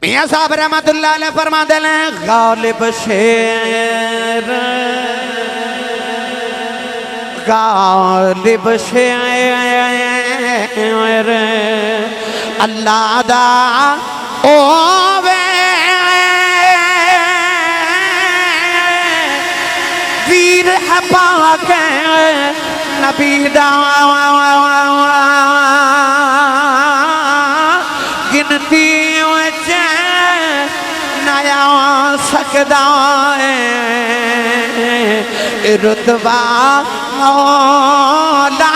मियां साहब रहमतुल्लाह अलैह फरमाते हैं गालिब शेर गालिब शेर अल्लाह दा ओवे वीर है पाक नबी दा गिनती नया सकदा रुतबा मौला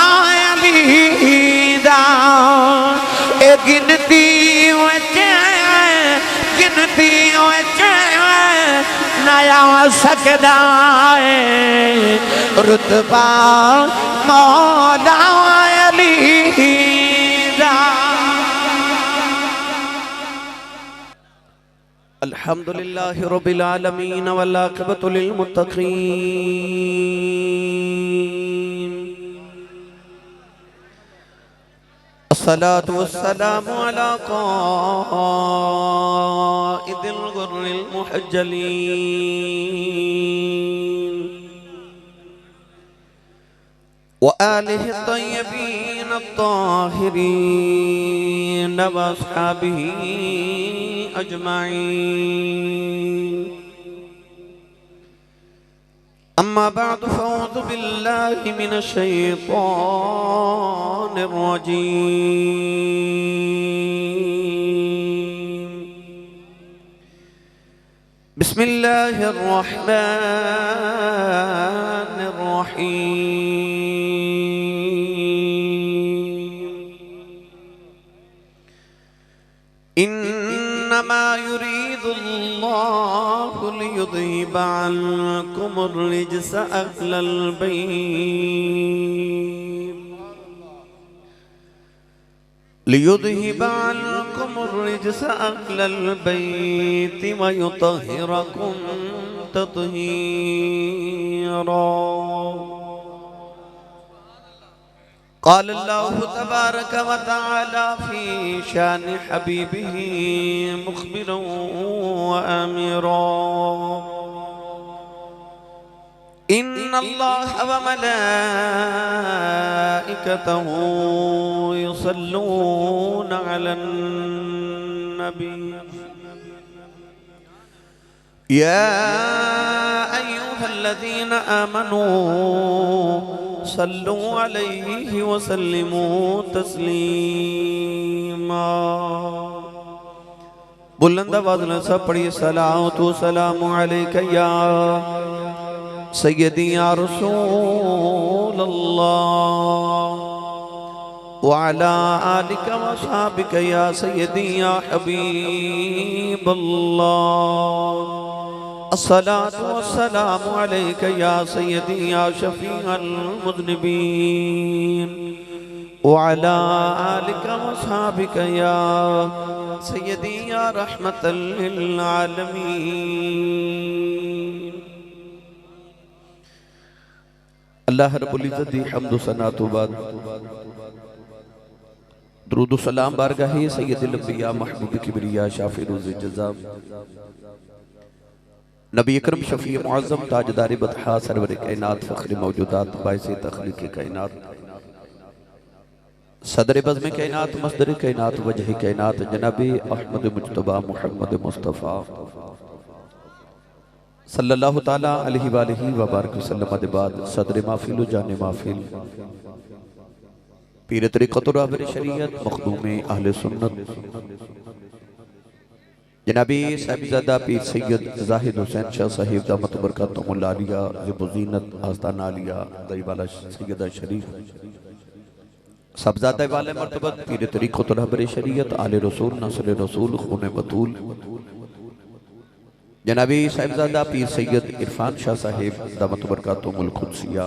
अली दा गिनती नया सकदा रुतबा मौला अली दा। अल्हम्दुलिल्लाहि रब्बिल आलमीन वल आक़िबतु लिल मुत्तक़ीन अस्सलातु वस्सलामु अला क़ाइदिल गुर्रिल मुहज्जलीन व आलिहि तय्यबीन अत्ताहिरीन व अस्हाबिही अजमाईन। अम्मा बअद फअऊज़ु बिल्लाहि मिनश शैतानिर रजीम। बिस्मिल्लाहिर रहमानिर रहीम। इन्नमा युरीदुल्लाहु लियुज़हिबा अन्कुमुर रिज्स अहलल बैत लियुज़हिबा अन्कुमुर रिज्स अहलल बैत व युतहिरकुम तत्हीरा। क़ाल अल्लाहु तबारक व तआला फ़ी शान हबीबिही मुख़बिरन व आमिरा। इन्नल्लाह व मलाइकतहु युसल्लूना अलन नबी या अय्युहल्लज़ीना आमनू सल्लु अलैहि व सल्लिमू तस्लीमा। बुलंद आवाज़ में सब पढ़िए सलातो सलामु अलैका या सय्यदी या रसूल अल्लाह व अला आलिका व अस्हाबिका या सय्यदी या हबीब अल्लाह। अस्सलातु वस्सलामु अलैका या सय्यदी या शफीअल मुज़निबीन व अला आलिका व अस्हाबिका या सय्यदी या रहमतल लिल आलमीन। अल्लाह रब्बुल इज़्ज़त दी हम्द व सना तो बाद दुरूद व सलाम बारगाहे सय्यदुल अंबिया महबूब किबरिया शाफ़ी रोज़ जज़ा नबी अकरम शफ़ी मुअज़्ज़म ताजदार बतहा सरवर कायनात फ़ख्र मौजूदात बाइस तख़लीक़ कायनात सदर बज़्म कायनात मसदर कायनात वजह कायनात जनाब अहमद मुज्तबा मुहम्मद मुस्तफ़ा सल्लल्लाहु ताला अलैहि व बारक वसल्लम के बाद सदर महफिल जाने महफिल पीर तरीक़त रहबर शरीयत मखदूम अहले सुन्नत जनाबी साहिबजादा पीर सैयद ज़ाहिद हुसैन शाह साहिब दामत बरकातुहुल आलिया ज़ीनत आस्ताना आलिया दईवाला सैयदा शरीफ सबजादा वाले मर्तबत पीर तरीक़त रहबर शरीयत आले रसूल नस्ल रसूल खून बतूल जनाबी साहिबजादा पीर सैयद इरफान शाह साहिब दामत बरकातुहुल क़ुद्सिया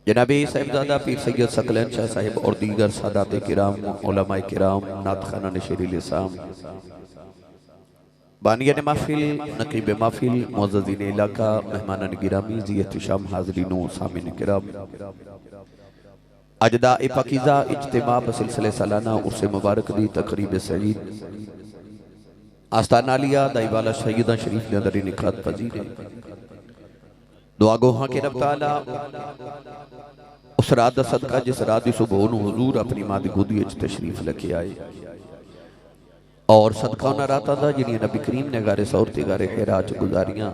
जनाबी साहिबजादा पीर सैयद सकलैन शाह साहिब और दीगर सादात किराम उलमाए किराम नात खाना शेरी लिसाम बानियान महफिल नकीब महफिल मुअज़्ज़ज़ीन इलाका मेहमानान गिरामी ज़ी एहतिशाम हाज़रीन सामीन किराम अजदा पाकीज़ा इज्तिमा बसिलसिले सालाना उर्स मुबारक दी तकरीब सईद आस्ताना लिया दाईवाला सैयदा शरीफ ने अंदर निकात पजीर दुआ गो हाँ के रब ताला उस रात दा सदका जिस रात दी सुबह नूं हुजूर अपनी मां दी गोदी विच तशरीफ लेके आए और सदका उन्हां रातां दा जिहड़ियां नबी करीम ने गारे सौर ते गारे हिरा च गुजारियां।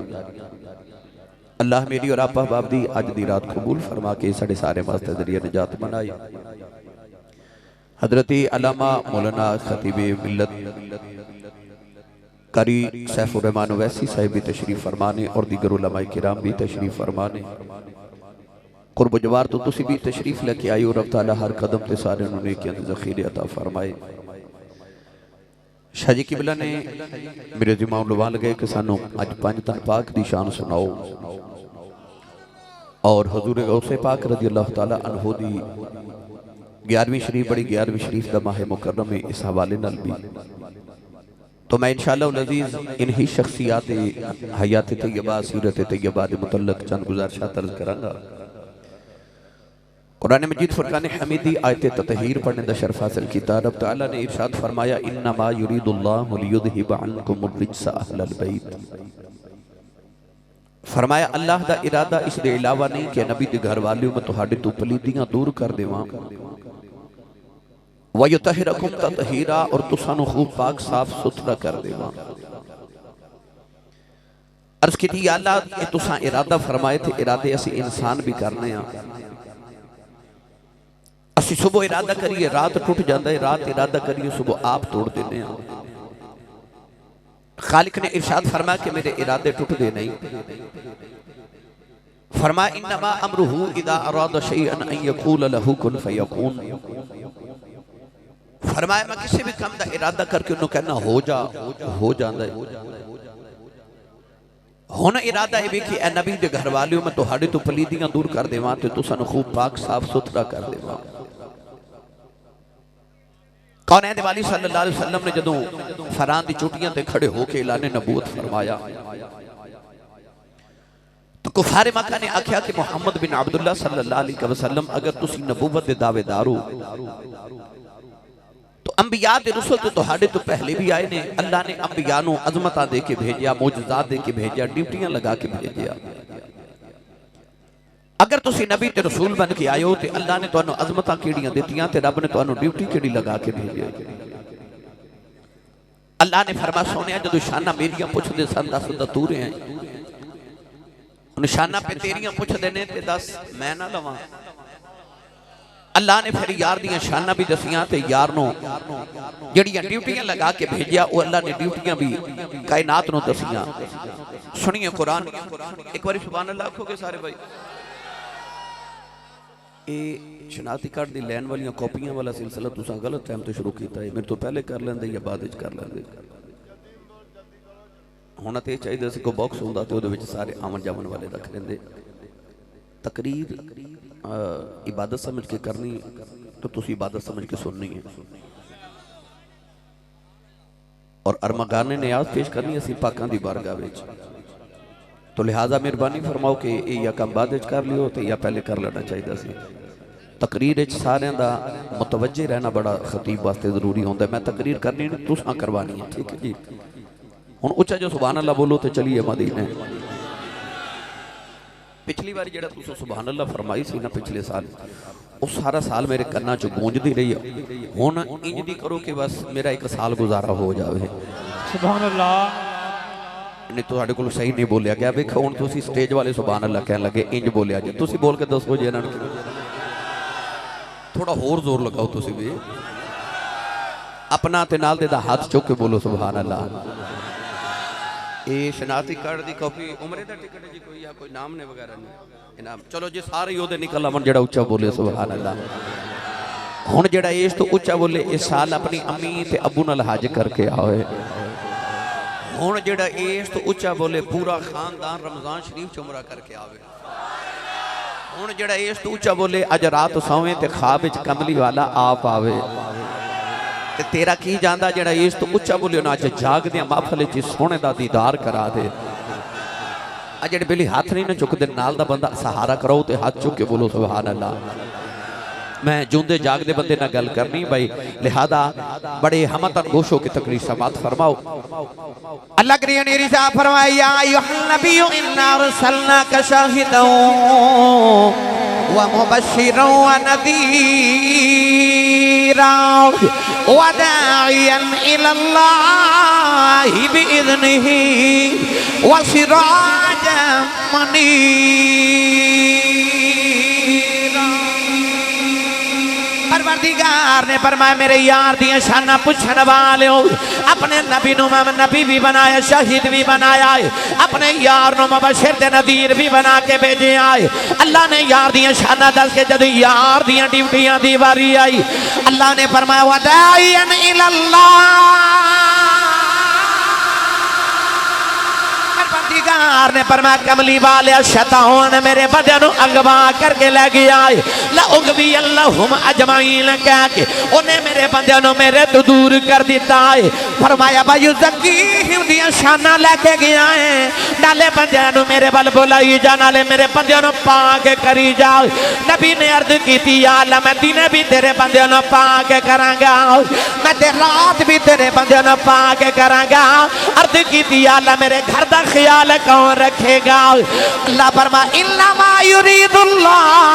अल्लाह मेरी और आप अहबाब दी अज दी रात कबूल फरमा के साडे सारे वास्ते जरिया निजात बनाई। हजरत अल्लामा मौलाना खतीबे मिल्लत कारी सैफुर रहमान वैसी साहिब भी तशरीफ फरमाने और दीगर उलमाए किराम भी तशरीफ फरमाने। कुर्ब जवार तो तुसी भी तशरीफ लेके आई और रब ताला हर कदम ते सारे नेकियां दे ज़ख़ीरे अता फरमाए। शाह जी किबला ने मेरे जिम्मा लवा लगे कि सानू अज पंज तन पाक दी शान सुनाओ और हजूर गौसे पाक रज़ी अल्लाह ताला अन्हु दी 11वीं शरीफ बड़ी 11वीं शरीफ दा माह मुकर्रम में इस हवाले नाल भी तो मैं इंशाअल्लाह अज़ीज़ इन्हीं शख्सियात हयात तैयबा सीरत तैयबा दे मुतल्लक चंद गुज़ारिशात अर्ज़ करांगा। कुरान मजीद फुरकान हमीदी आयत ततहीर पढ़ने दा शर्फ हासिल कीता। रब तआला ने इरशाद फरमाया इन्नमा युरीदुल्लाहु लियुज़हिब अन्कुम रिज्सा अहलल बैत। फरमाया अल्लाह दा इरादा इस दे इलावा नहीं कि नबी दे घर वालियों में तुहाडे तो पलीदियां दूर कर देवां व युतहिरकुम ततहीरा और तुसानू खूब पाक साफ सुथरा कर देवां। अर्ज कीती या अल्लाह ये तुसां इरादा फरमाए थे इरादे असी इंसान भी करने आ। असी सुबह इरादा करिए रात टूट जाता है रात इरादा करिए सुबह आप तोड़ देने खालिक ने इरशाद फरमाया कि मेरे इरादे टूटते नहीं। फरमाया इन्नमा अमरुहु इदा अरादा शैअन अन यकूल लहू कुन फयकून। फरमाया मैं किसी भी काम का इरादा करके उन्होंने कहना हो जाता है। हुण इरादा है भी कि ए नबी दे घर वालियों में तुहाडे तो पलीदियां दूर कर देवां ते तुसानू खूब पाक साफ सुथरा कर देवां। कौन वाली सल्लल्लाहु अलैहि वसल्लम ने जदों फरां दी चोटियां ते खड़े होके ऐलान नबूवत फरमाया तो कुफारे मक्का ने आख्या कि मुहम्मद बिन अब्दुल्लाह सल्लल्लाहु अलैहि वसल्लम अगर तुसी नबूवत दे दावेदार हो तो अंबिया दे रसूल तो तुहाडे तो पहले भी आए ने। अल्लाह ने अंबिया नूं अज़मतां दे के भेजिया मौजज़ात दे के भेजिया ड्यूटियां लगा के भेजिया। अगर तुसी नबी ते रसूल बन के आए हो तो अल्लाह ने तुहानू अज़मतां किहड़ियां दित्तियां ते रब ने तुहानू ड्यूटी किहड़ी लगा के भेजिया। अल्लाह ने फरमाया सोनिया जदों शाना मेरियां पुछदे सन दस दतूरे हैं निशाना पे तेरियां पुछदे ने ते दस मैं ना लवां। अल्लाह ने फिर यार दियां शाना भी दसियां ते यार नूं जड़ियां ड्यूटियां लगा के भेजिया वो अल्लाह ने ड्यूटियां भी कायनात नूं दसियां। सुनिए कुरान एक बार सुभान अल्लाह आखोगे सारे भाई। ये शनाख्ती कार्ड दी लैन वाली कॉपियां वाला सिलसिला तुसां गलत टाइम तो शुरू किया है। मेरे तो पहले कर लेंदे या बाद विच कर लेंदे। होना तो चाहिए सी कोई बॉक्स होंदा ते उहदे विच सारे आवन जावन वाले रख लेंदे। तकरीर इबादत समझ के करनी तो तुसी इबादत समझ के सुननी है और अरमगाने ने याद पेश करनी असी पाकां दी बारगाह विच। तो लिहाजा मेहरबानी फरमाओ कि या कम बाद विच कर लियो तो या पहले कर लेना चाहिए सी। तकरीर सारियां दा मुतवज्जे रहना बड़ा खतीब वास्ते जरूरी होंदा है। मैं तकरीर करनी नहीं तुसां करवानी है ठीक है जी। हुण उच्चा जो सुभान अल्लाह बोलो तो चलिए मदीने। पिछली बार जो तुम सुभान अल्लाह फरमाई सी ना पिछले साल उस सारा साल मेरे कन्ना च गूंजती रही है। हुण इंज दी करो कि बस मेरा एक साल गुजारा हो जाए। सुभान अल्लाह नहीं तुहाडे कोल सही नहीं बोलिया गया। वेखो हुण तुसीं स्टेज वाले सुभान अल्लाह कहन लगे इंज बोलिया जी। तुसीं बोल के दसो जी इन्हां नूं थोड़ा होर जोर लगाओ। तुसीं भी अपना ते नाल दे दा हाथ चुक के बोलो सुभान अल्लाह। ये शनाख्ती कार्ड दी कॉपी उमरे दा टिकट जी कोई या कोई नाम ने वगैरह नहीं इनाम। चलो जी सारे ओदे निकल आवन जेड़ा उच्चा बोले सुभान अल्लाह। हुण जेड़ा इस तो उच्चा बोले इस साल अपनी अम्मी ते अबू नाल हज करके आए। हुण जेड़ा इस तो उच्चा बोले पूरा खानदान रमजान शरीफ च उमरा करके आवे। हुण जेड़ा इस तो उच्चा बोले अज रात सोवे ते ख्वाब विच कमली वाला आप आवे। ते तेरा की जांदा जेड़ा इस तो उच्चा बोलियो ना अज जागदे महफल च सोने दा दीदार करा दे। आ जेड़े बेली हाथ नहीं ना चुकदे नाल दा बंदा सहारा कराओ ते हाथ चुक के बोलो सुभान अल्लाह। मैं जूंदे जागदे बंदे ना गल करनी भाई, लिहाजा बड़े हमतन गोशो की तकरीर समात फरमाओ। अल्लाह करीम ने इरशाद फरमाया या अय्युहन नबिय्यु इन्ना अरसलनाका शाहिदन व मुबश्शिरन व नज़ीरा व दाइयन इलल्लाहि बिइज़निही व सिराजन मुनीरा। परवरदिगार ने फरमाया मेरे यार दियां शाना पुछण वाले हो, अपने नबी नु मैं नबी भी बनाया, शहीद भी बनाया है, अपने यार नु मुबशिर ते नज़ीर भी बना के भेजे आए। अल्लाह ने यार दियां शाना दस के जब यार दियां ड्यूटियां दी वारी आई, अल्लाह ने फरमाया वदाइयन इलल्लाह, परवरदिगार ने फरमाया कमली वाले शैतान मेरे बंदे नु अगवा करके ले गया है, ला उगवी अल्लाहुम अजमाइन कह के उन्हें मेरे बंदे नु मेरे तो दूर कर दिता है। फरमाया भाई ज़कीहिम दियां शाना लेके गया है, नाले बंदे नु मेरे बल बुलाई जा, नाले मेरे बंदे नु पाक करी जा। नबी ने अर्ज की थी या अल्लाह मैं दिने भी तेरे बंदे नु पाक करांगा, मैं ते रात भी तेरे बंदे नु पाक करांगा। अर्ज की थी या अल्लाह मेरे घर दा ख्याल कौन रखेगा? अल्लाह फरमा इन्नमा युरीदुल्लाह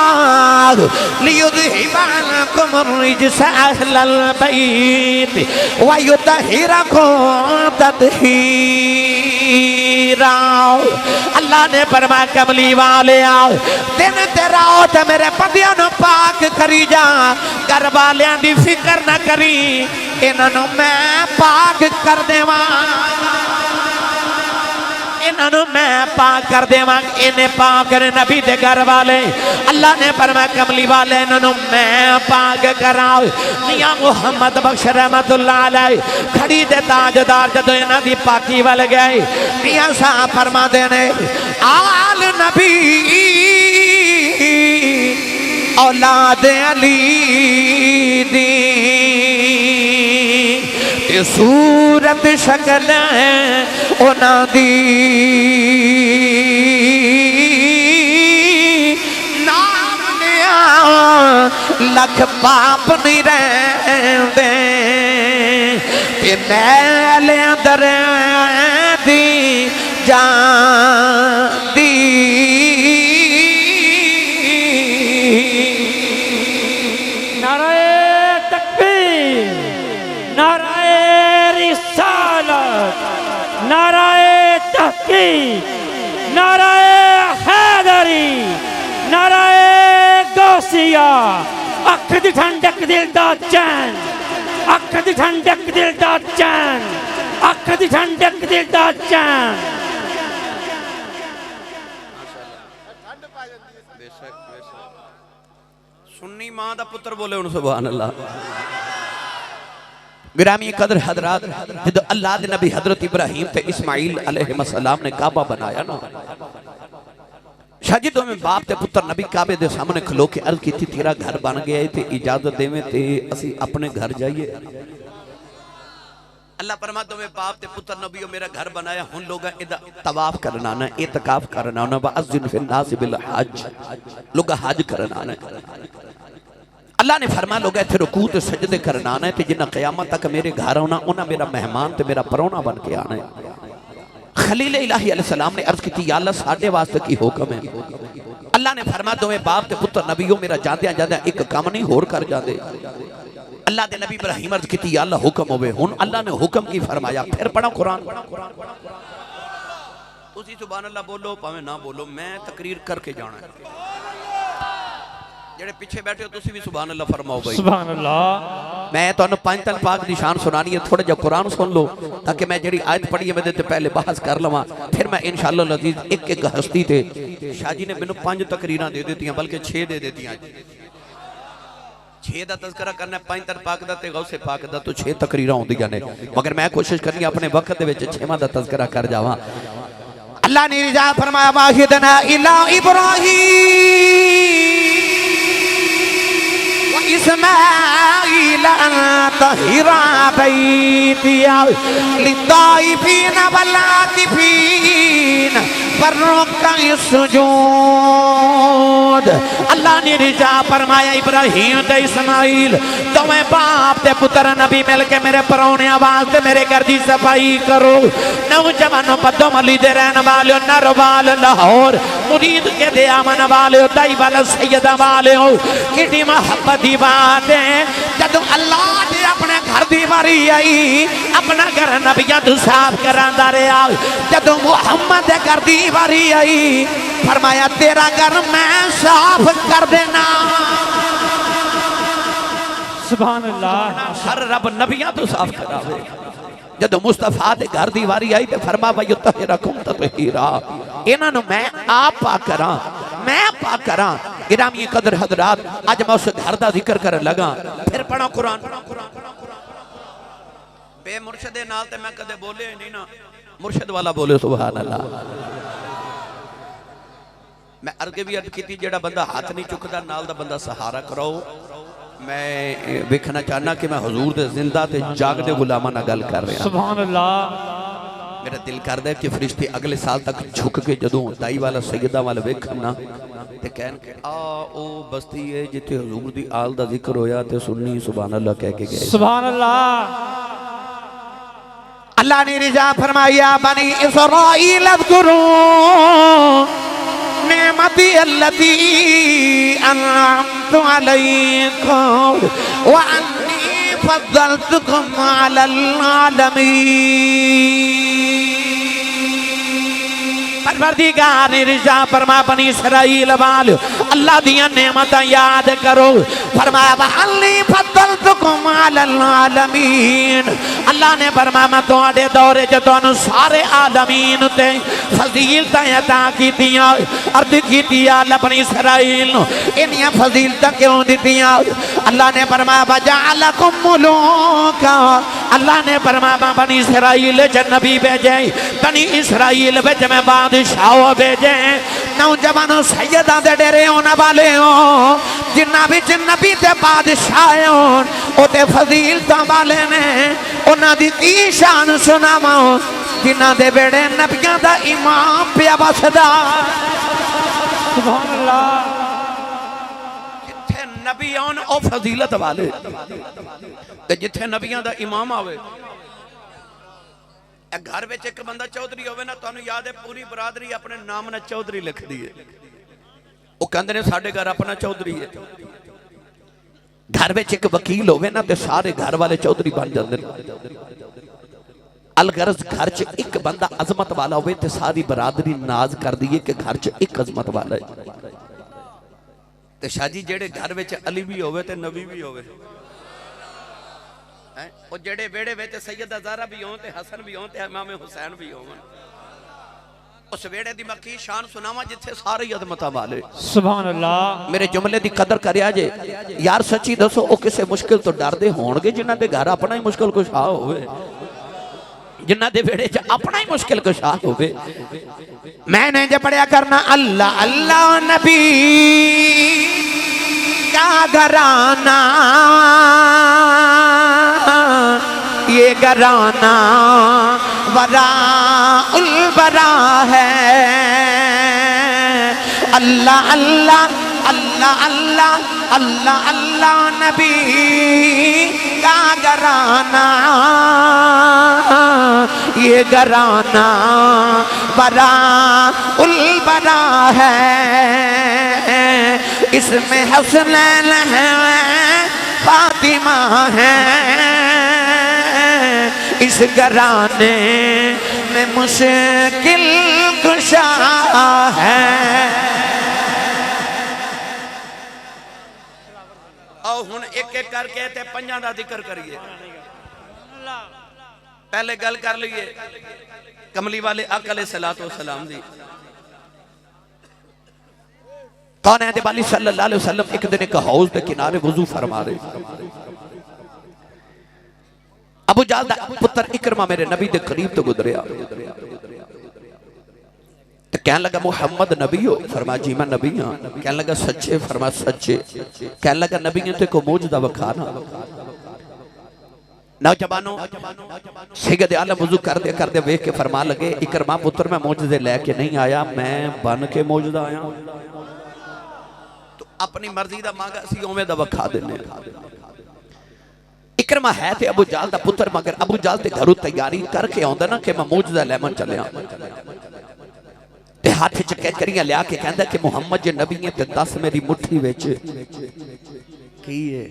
लियुज़हिबा अन्कुम अर्रिज्स अहलल बैत व युतहिरकुम तत्हीरा। अल्लाह ने फरमाया कमली वाले आओ दिन तेरा ओ ते मेरे बंदियां नु पाक करी जा, घर वालियां दी फिक्र ना करी, इन्हां नु मैं पाक कर देवां, इन्हों मैं पाक कर देवां। इन्हें पाक करे नबी दे घर वाले, अल्लाह ने फरमाया कमली वाले इन्हों मैं पाक कराओ। मियां मुहम्मद बख्श रहमतुल्लाह अलैह खड़ी दे ताजदार जदों इन्हां दी पाकी वल गए, मियां साहब फरमाते ने आल नबी औलाद अली दी सूरत शक्ल उन्हां दी नाम लिया लख पाप नहीं रहंदे, मैल अंदर दी जांदी। नाराए तहकीक, नाराए हैदरी, नाराए गौसिया। अख दी ठंडक दिल दा चैन, अख दी ठंडक दिल दा चैन, अख दी ठंडक दिल दा चैन। सुन्नी मां दा पुत्र बोले उन सुभान अल्लाह। गिरामी कदर हजरात, जब अल्लाह दे नबी हजरत इब्राहिम ते इस्माइल अलैहिस्सलाम ने काबा बनाया ना, शाजिदों में बाप ते पुत्र नबी काबे दे सामने खलो के अर्ज की थी तेरा घर बन गया है ते इजाजत देवे ते असी अपने घर जाइए। अल्लाह फरमाता में बाप ते पुत्र नबी मेरा घर बनाया, हुन लोग इदा तवाफ करना ना, इतकाफ करना ना, वअज़्ज़िन फिन्नास बिल हज, लोग हज करना ना। अल्लाह ने फरमाया लोग इत्थे रुकू ते सजदे करना है, ते जिन्ना क़यामत तक मेरे घर आना उन्हें मेरा मेहमान ते मेरा परौना बन के आना है। खलील इलाही अलैहिस्सलाम ने अर्ज की या अल्लाह साडे वास्ते की हुक्म है? अल्लाह ने फरमाया दोवें बाप ते पुत्र नबीओ मेरा जांदियां जांदियां एक काम नहीं होर कर जांदे। अल्लाह दे नबी इब्राहिम अर्ज की या अल्लाह हुक्म होवे। हुन अल्लाह ने हुक्म की फरमाया, फिर पढ़ो कुरान। तुसी सुभान अल्लाह बोलो भावें ना बोलो, मैं तकरीर करके जाना है। जेड़े पीछे बैठे हो तुसी भी सुभान अल्लाह फरमाओ भाई। सुभान अल्लाह। मैं तुहानू पांच तन पाक निशान सुनानी है, थोड़ा जा कुरान सुन लो ताकि मैं जेड़ी आयत पढ़ी है मैं ते पहले बहस कर लवां, फिर मैं इंशाअल्लाह अज़ीज एक एक हस्ती ते शाह जी ने मैनू 5 तकरीरां दे दित्तियां, बल्कि 6 दे दित्तियां। 6 दा तज़किरा करना, 5 तन पाक दा ते गौसे पाक दा, तो 6 तकरीरां होंदियां ने, मगर मैं कोशिश करनी अपने वक्त दे विच 6वां दा तज़किरा कर जावां। अल्लाह ने रिजा फरमाया वाहिदना इला इब्राहीम इस्माइल तहिरा बैतिया लित्ताइफीन वल्लातिफीन फर्रुका सुजूद। मौद अल्लाह ने रिजा फरमाया इब्राहिम ते इस्माइल तुम्हें बाप ते पुत्र नबी मिल के मेरे परौने आवाज ते मेरे घर की सफाई करो। नौजवानों बदो मली दे रहने वाले नरवाल लाहौर मुरीद के दे अमन वाले दाई वाला सैयदा वाले हो कि मोहब्बत की बात है। जब अल्लाह ने अपने घर की बारी आई अपना घर नबिया तू साफ करा रहा। जब मुहम्मद के घर की बारी आई फरमाया तेरा घर मैं साफ कर देना। सुभान अल्लाह। हर रब नबिया तो साफ करावे। जब मुस्तफा के घर की वारी आई तो फरमा भाई तहरकुम ततहीरा इन्हां नूं मैं आप पा करा मैं पा करा। गिरामी कदर हजरात अज मैं उस घर का जिक्र कर लगा। फिर पढ़ो कुरान बे मुर्शद नाल ते मैं कदे बोले नहीं ना मुर्शद वाला बोले सुभान अल्लाह। मैं अर्गे भी अर्ज की जेड़ा बंदा हाथ नहीं चुकता नाल दा बंदा सहारा कराओ। मैं देखना चाहना कि मैं हजूर दे जिंदा ते जागदे गुलामां नाल गल कर रहा। सुभान अल्लाह। मेरा दिल करदा है कि फरिश्ते अगले साल तक झुक के जदों दाई वाला सैयदा वाल वेखन ना ते कहन के आ ओ बस्ती है जिथे हजूर दी आल दा जिक्र होया ते सुन्नी सुभान अल्लाह कह के गए। सुभान अल्लाह। अल्लाह ने रिजा फरमाया बनी इसराइल अज़कुरू नेमती अल्लती अनअमतु अलैकुम व अन्नी फद्दलतुकुम अलल आलमीन। परवरदिगार ने रिजा फरमा बनी इसराइल वाल अल्लाह दियां नेमतां याद करो। फरमाया वअन्नी फद्दलतुकुम अलल आलमीन। अल्लाह ने फरमाया मैं तुहाडे दौरे च तुहानू सारे आलमीन ते फजीलतां अता कीतियां। अर्ज कीती अल्लाह बनी इसराइल नू इन्नियां फजीलतां क्यों दित्तियां? अल्लाह ने फरमाया वजअलकुम मुलूका। अल्लाह ने फरमाया बनी इसराइल च नबी भेजे बनी इसराइल विच मैं बादशाह भेजे। नौजवानों सैयदा दे डेरे होने वाले हो जिन्ना बिच नबी ते बादशाह होन ओते फजीलतां वाले ने उन्हां दी की शान सुनावां जिन्हां दे बेड़े नबियां दा इमाम पिया वसदा। सुभान अल्लाह। जिथे नबी आन ओ फजीलत वाले ते जिथे नबियां दा इमाम आवे। घर में एक बंदा चौधरी होवे ना तुहानू याद है पूरी बरादरी अपने नाम ना चौधरी लिख दी है। वो कहंदे ने साडे घर अपना चौधरी है। घर में एक वकील होवे ना ते सारे घर वाले चौधरी बन जाते हैं। अलगरज घर च एक बंदा अजमत वाला होवे ते सारी बरादरी नाज कर दी है कि घर च एक अजमत वाला है। ते शाजी जेड़े घर में अली भी होवे ते नबी भी होवे और जेड़े बेड़े विच सैयदा ज़हरा भी हों ते हसन भी हों ते इमाम हुसैन भी हों उस वेड़े दी मैं की शान सुनावा जिथे सारे अजमतां वाले। सुभान अल्लाह। मेरे जुमले दी कदर करिया जे यार सच्ची दसो ओ किसे मुश्किल तो डरदे होणगे जिन्हां दे घर अपना ही मुश्किल कुशा होवे जिन्हां दे वेड़े च अपना ही मुश्किल कुशा होवे। मैंने जब पढ़िया करना अल्लाह अल्लाह नबी का घराना ये घराना वरा उल बरा है। अल्लाह अल्लाह अल्लाह अल्लाह अल्लाह अल्लाह नबी का घराना ये घराना बरा उल बरा है। इसमें हसनैन है फातिमा है इस घराने में मुश्किल कुशा है। आओ हुण एक एक करके ते पंजां दा जिक्र करिए। पहले गल कर लीए कमली वाले आका अलैहिस्सलातु वस्सलाम दी। कौन है वाली सल्लल्लाहु अलैहि वसल्लम एक दिन एक हौज के किनारे वुजू फरमा रहे। अबू जाल दा पुत्र इकरमा मेरे नबी दे करीब तो गुजरिया तो कहने लगा मुहम्मद नबी हो? फरमा जी मैं नबी हाँ। कहने लगा सच्चे? फरमा सच्चे। कहने लगा नबी ने तो को मौजूदा वखाना। नौजवानों सैयद आलम वुजू कर दे वेख के फरमा लगे इकरमा पुत्र मैं मौजूदे लैके नहीं आया मैं बन के मौजूदा आया। अपनी मर्जी का मंग असीं उवें दा वखा दिंदे इकरमा है ते अबू जाल दा पुत्र मगर अबू जाल ते घरों तैयारी करके आउंदा ना कि मैं मौजूदा लेमन चलिया ते हाथ च कैकरियां लिया के कहंदा कि मुहम्मद जे नबी है ते दस मेरी मुट्ठी विच की है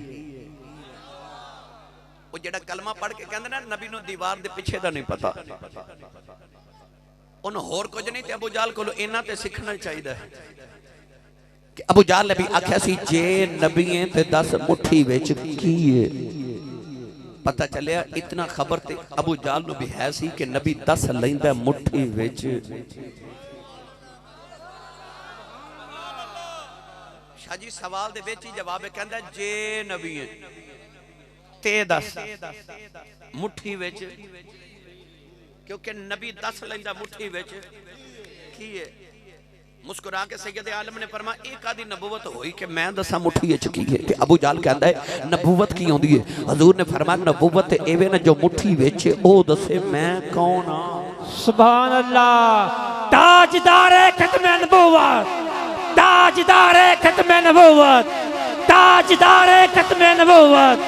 वो जेड़ा कलमा पढ़ के कहंदा ना नबी नु दीवार दे पीछे दा नहीं पता उन होर कुछ नहीं ते अबू जाल कोलो इना ते सीखना चाहिए कि अबू जाल ने भी आख्या सी जे नबी है ते दस मुट्ठी विच की है पता चलिया इतना खबर ते अबू जाल नु भी है सी कि नबी दस लैंदा मुट्ठी विच शाजी सवाल दे विच ही जवाब कहंदा जे नबी है ते दस मुट्ठी विच क्योंकि नबी दस लैंदा मुट्ठी विच की है मुस्कुरा के सैयद आलम ने फरमाया एक आदि नबूवत हुई कि मैं दसा मुट्ठी विच की है ते अबू जाल कहंदा है नबूवत की होंदी है हजूर ने फरमाया नबूवत एवे ना जो मुट्ठी विच ओ दसे मैं कौन हां सुभान अल्लाह ताजदार खत्म नबूवत ताजदार खत्म नबूवत ताजदार खत्म नबूवत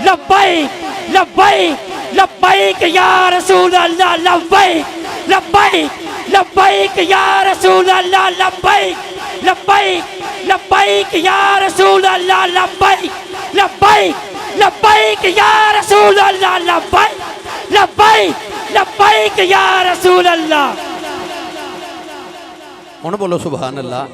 लब्बैक लब्बैक लब्बैक या रसूल अल्लाह लब्बैक लब्बैक लब्बैक या रसूल अल्लाह लब्बैक लब्बैक लब्बैक या रसूल अल्लाह लब्बैक लब्बैक लब्बैक या रसूल अल्लाह लब्बैक लब्बैक लब्बैक या रसूल अल्लाह हुण बोलो सुभान अल्लाह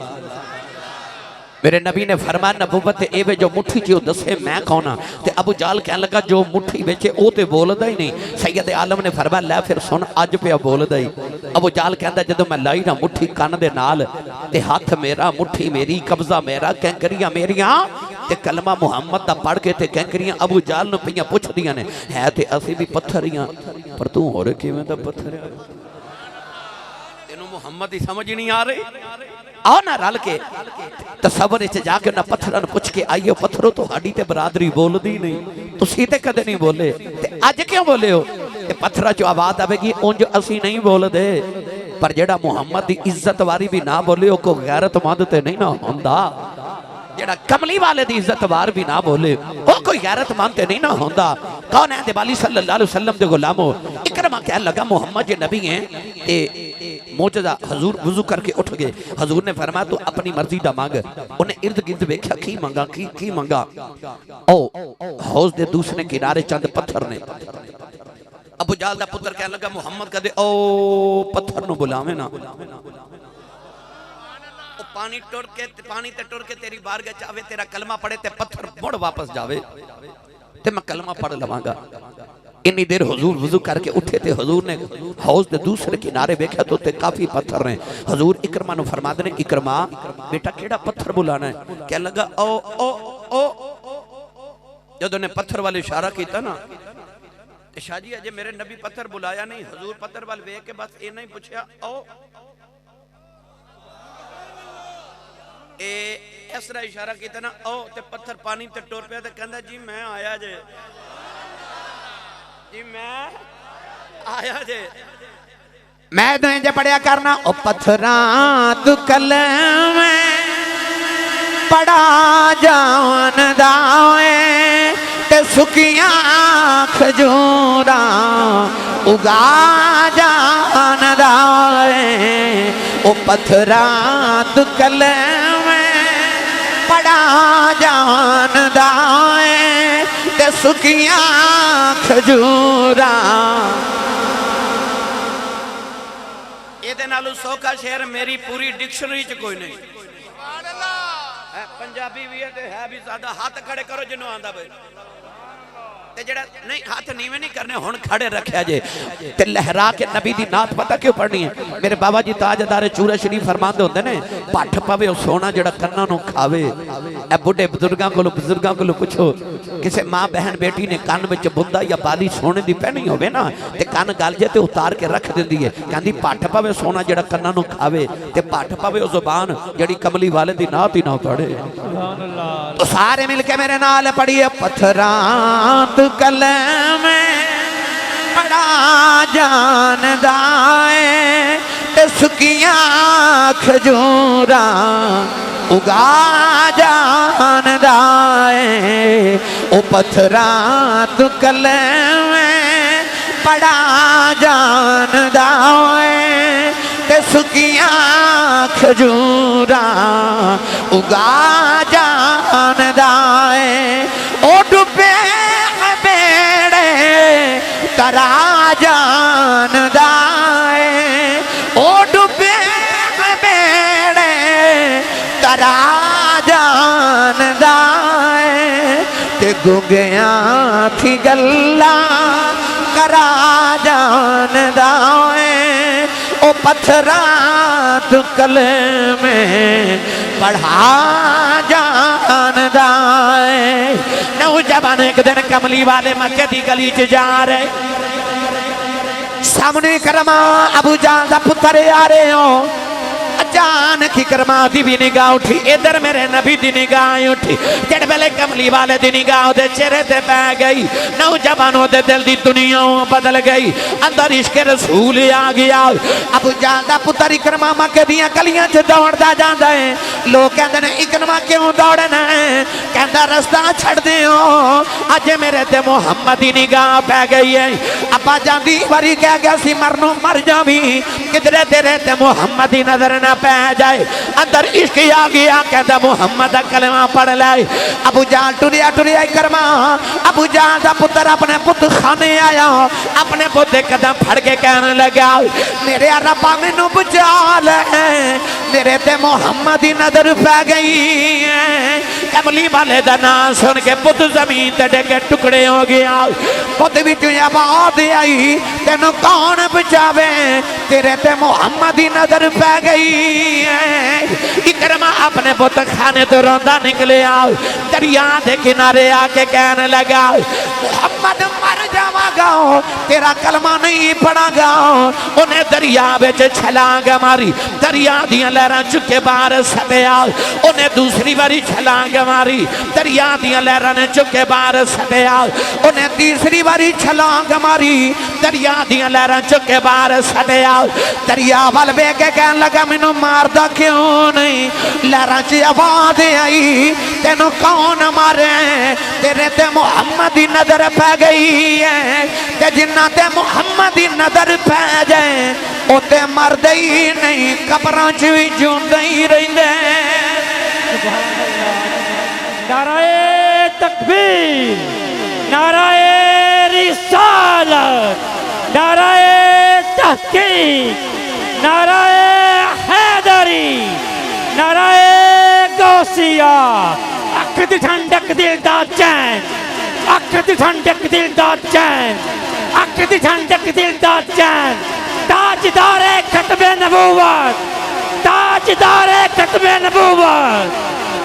मेरे नबी ने फरमाया नबूवत एवे जो मुट्ठी जो दसे मैं कौन हां ते अबू जाल कहन लगा जो मुट्ठी विच ओ ते बोलदा ही नहीं सैयद आलम ने फरमाया लै फिर सुन अज पिया बोलदा ही अबू जाल कहंदा जदों मैं लाई ना मुट्ठी कन दे नाल ते हाथ मेरा मुट्ठी मेरी कब्जा मेरा कैंकरियां मेरियां ते कलमा मुहम्मद दा पढ़ के ते कैंकरियां अबू जाल नु पईयां पुछदियां ने है ते असि भी पत्थर ही हां पर तू होर किवें दा पत्थर है तेनू मुहम्मद ही समझ नहीं आ रही आओ ना रल के तसव्वुर च जाके ना पत्थरां पुछ के आइयो पत्थरों तो हाडी ते बरादरी बोलदी नहीं तुसी ते कदे नहीं बोले ते अज क्यों बोले हो ते पत्थरां चो आवाज आवेगी उंज असी नहीं बोलदे पर जेड़ा मुहम्मद दी इज्जत वारी भी ना बोले ओ को गैरतमंद ते नहीं ना हुंदा जेड़ा कमली वाले दी इज्जत वार भी ना बोले ओ कोई गैरतमंद ते नहीं ना हुंदा कौन है दे वाली सल्लल्लाहु अलैहि वसल्लम दे गुलामो इकरमा कहन लगा मुहम्मद जे नबी हैं ते मौजूदा हजूर वुजू करके उठ गए हजूर ने फरमाया तू अपनी मर्जी दा मांग उन्हें इर्द गिर्द देखा की मंगा की मंगा ओ हौज दे दूसरे किनारे चंद पत्थर ने अबू जाल दा पुत्र कहने लगा मुहम्मद कदे ओ पत्थर नु बुलावे ना ओ पानी ते टुर के तेरी बारगाह च आवे तेरा कलमा पढ़े ते पत्थर मुड़ वापस जावे ते मैं कलमा पढ़ लवांगा इन्नी देर हुजूर वुजू करके उठे थे हजूर ने हौज के दूसरे किनारे देखा तो काफी पत्थर ने हजूर इकरमा नु फरमाते ने इकरमा बेटा केड़ा पत्थर बुलाना है कह लगा ओ ओ ओ जदों ने पत्थर वाले इशारा किया ना ते शाह जी अजे मेरे नबी पत्थर बुलाया नहीं हजूर पत्थर वाल वेख के बस इना ही पूछया ओ ए इस तरह इशारा किया ना ओ ते पत्थर पानी ते टुर पिया ते कहंदा जी मैं आया जे जी मैं आया जे मैं तुझे पढ़िया करना ओ पत्थरां तू कलम पड़ा जान दाए ते सुकियां खजूरां उगा जान दाए ओ पत्थरां तू कलम पड़ा जान दाए ते सुकियां खजूरां ਇਹਦੇ ਨਾਲੋਂ ਸੌਖਾ ਸ਼ੇਰ ਮੇਰੀ ਪੂਰੀ ਡਿਕਸ਼ਨਰੀ ਚ ਕੋਈ ਨਹੀਂ पंजाबी भी है ते है भी ज्यादा हाथ खड़े करो जिन्हों आंदा बे ते जेड़ा नहीं हाथ नीवे नहीं करने हुन खड़े रखया जे ते लहरा के नबी दी नात पता क्यों पढ़नी है मेरे बाबा जी ताजदार चूरा शरीफ फरमांदे होंदे ने पठ पवे ओ सोना जेड़ा कन्ना नु खावे ए बुढ़े बुजुर्गां कोलो पूछो किसे मां बहन बेटी ने कान विच बुंदा या बाली सोने दी पहनी होवे ना ते कान गल जे ते उतार के रख दिंदी है कहंदी पठ पवे सोना जेड़ा कन्ना नु खावे ते पठ पवे ओ जुबान जेड़ी कमली वाले दी नात ही ना पढ़े सुभान अल्लाह तो सारे मिलके मेरे नाल पढ़िए पत्थरां कलम पड़ा जानदा है ते सुकियां खजूरां उगा जानदा है ओ पत्थरां तू कलमे बड़ा जानदा है ते सुकियां खजूरां उगा जानदा है ओ डुबे बेड़े तरा जानदा है ओ डुबे बेड़े तरा जानदा है ते गुंगियां थी गल्ला करा जानदा है ओ पत्थरां तू कलमे पढ़ा जानदा है। नौजवान एक दिन कमली वाले मक्के दी गली च जा रहे, सामने करमा अबू जान दा पुत्र आ रहे हो। अचानक ही करमा दी भी निगाह उठी, इधर मेरे नबी दी निगाह उठी। जड़ वेले कमली वाले दी निगाह दे चेहरे ते पै गई, नौजवानों दे दिल दी दुनिया बदल गई, अंदर इश्क रसूल आ गया। अबू जान दा पुत्र इकरमा मक्के दियां गलियां च दौड़दा जांदा है। लोग कहंदे ने इकरमा क्यों दौड़ना है? कहंदा रास्ता छड़ दियो, अज मेरे ते मुहम्मद दी निगाह पै गई है। अब्बा जांदी वारी कह गया सी मरनो मर जावी, किधरे तेरे ते मुहम्मद दी नजर ना पै जाए। अंदर इश्क आ गया, कहता मुहम्मद दा कलमा पढ़ ले। अबू जान टुरिया टुरिया करमा, अबू जान दा पुत्र अपने पुत खाने आया, अपने पुत कदम फड़ के कहने लगा मेरे रब्बा मैनू बचा ले, मेरे ते मुहम्मद दी नजर पै गई है। कमली वाले दा नाम सुन के पुत जमीन ते डे टुकड़े हो गया। पुत विच आवाज आई तेनू कौन बचावे, तेरे ते मुहम्मद दी नजर पै गई है। इकरमा अपने पुत खाने तो रोंदा निकलिया, दरिया के किनारे आके कहने लगा मुहम्मद मर जावागा, तेरा कलमा नहीं पढ़ागा। उन्हें दरिया विच छलांग मारी, दरिया दियां लहरां चुके बाहर सटिया। उन्हें दूसरी बारी छलांग मारी, दरिया दियां लहरां ने चुके बाहर सटिया। उन्हें तीसरी बारी छलांग मारी, दरिया दियां लहरां चुके बाहर सटिया। दरिया वाल वेख के कहने लगा मैनू मारदा क्यों नहीं? लहरां च आवाज आई तेनू कौन मारे, तेरे ते मुहम्मद दी नजर पै गई है। ते जिन्ना ते मुहम्मद दी नजर पै जाए ओ ते मरदे ही नहीं, कब्रां च भी जिउंदे ही रहिंदे। नाराए तकबीर, नाराए रिसालत, नाराए तहकीक, नाराए हैदरी, नाराए गौसिया। अख दी ठंडक दिल दा चैन, अख दी ठंडक दिल दा चैन, अख दी ठंडक दिल दा चैन। ताजदारे खत्मे नबूवत, ताजदारे खत्मे नबूवत,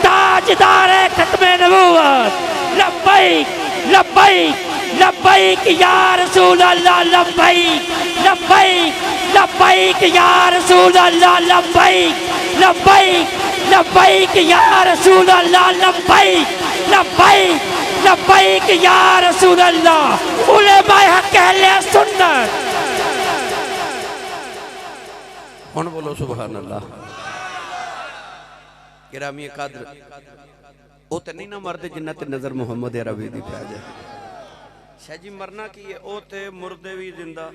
ताजदारे खत्मे नबूवत। लब्बैक लब्बैक लब्बैक या रसूल अल्लाह, लब्बैक लब्बैक लब्बैक या रसूल अल्लाह, लब्बैक लब्बैक लब्बैक या रसूल अल्लाह, लब्बैक लब्बैक लब्बैक या रसूल अल्लाह। उलेमाए हक अहले सुन्नत। हुण बोलो सुभान अल्लाह। गिरामी कद्र ओ ते नहीं ना मरदे जिन्ना ते नजर मुहम्मद अरबी दी पै जाए। शाह जी मरना की है, ओ ते मुर्दे भी जिंदा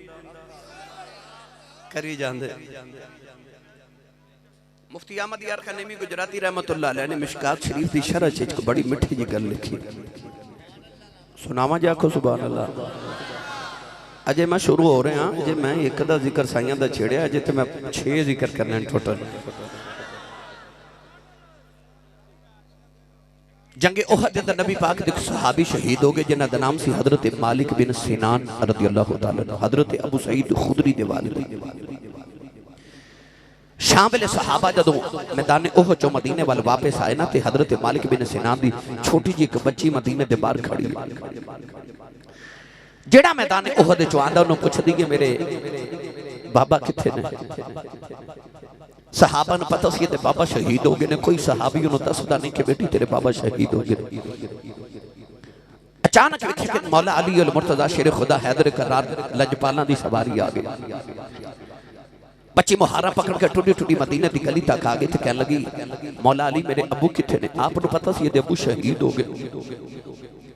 करी जांदे। मुफ्ती अहमद यार खनेमी गुजराती रहमतुल्लाह अलैह ने मिशकात शरीफ दी शरह च एक बड़ी मिठी जी गल लिखी, सुनावा जी आखो सुभान अल्लाह। अजे मैं शुरू हो रहा हाँ, अजे मैं एक दा जिक्र साइयां दा छेड़िया, अजे तो मैं 6 जिक्र करने टोटल। जंगे ओहद दे नबी पाक दे सहाबी शहीद हो गए जिन्हां दा नाम सी हजरत मालिक बिन सिनान रज़ियल्लाहु तआला, हजरत अबू सईद खुदरी दे वालिद। शाम वेले सहाबा जदों मैदान ओहद चों मदीने वाल वापस आए ना, ते हजरत मालिक बिन सिनान दी छोटी जी एक बच्ची मदीने दे बाहर खड़ी, जेड़ा मैदान ओहद चों आंदा उन्होंने पुछदी कि मेरे बाबा किथे ने? सहाबा ने पता सी ते बाबा शहीद हो गए ने। कोई सहाबी उन्होंने दसदा नहीं कि बेटी तेरे बाबा शहीद हो गए। अचानक वेखे कि मौला अली अल मुर्तजा शेर खुदा हैदर करार लजपाला दी सवारी आ गई। बच्ची मुहारा पकड़ के टूटी टूटी मदीने की गली तक आ गई तो कह लगी मौला अली मेरे अबू किथे ने? आपको पता सी अबू शहीद हो गए।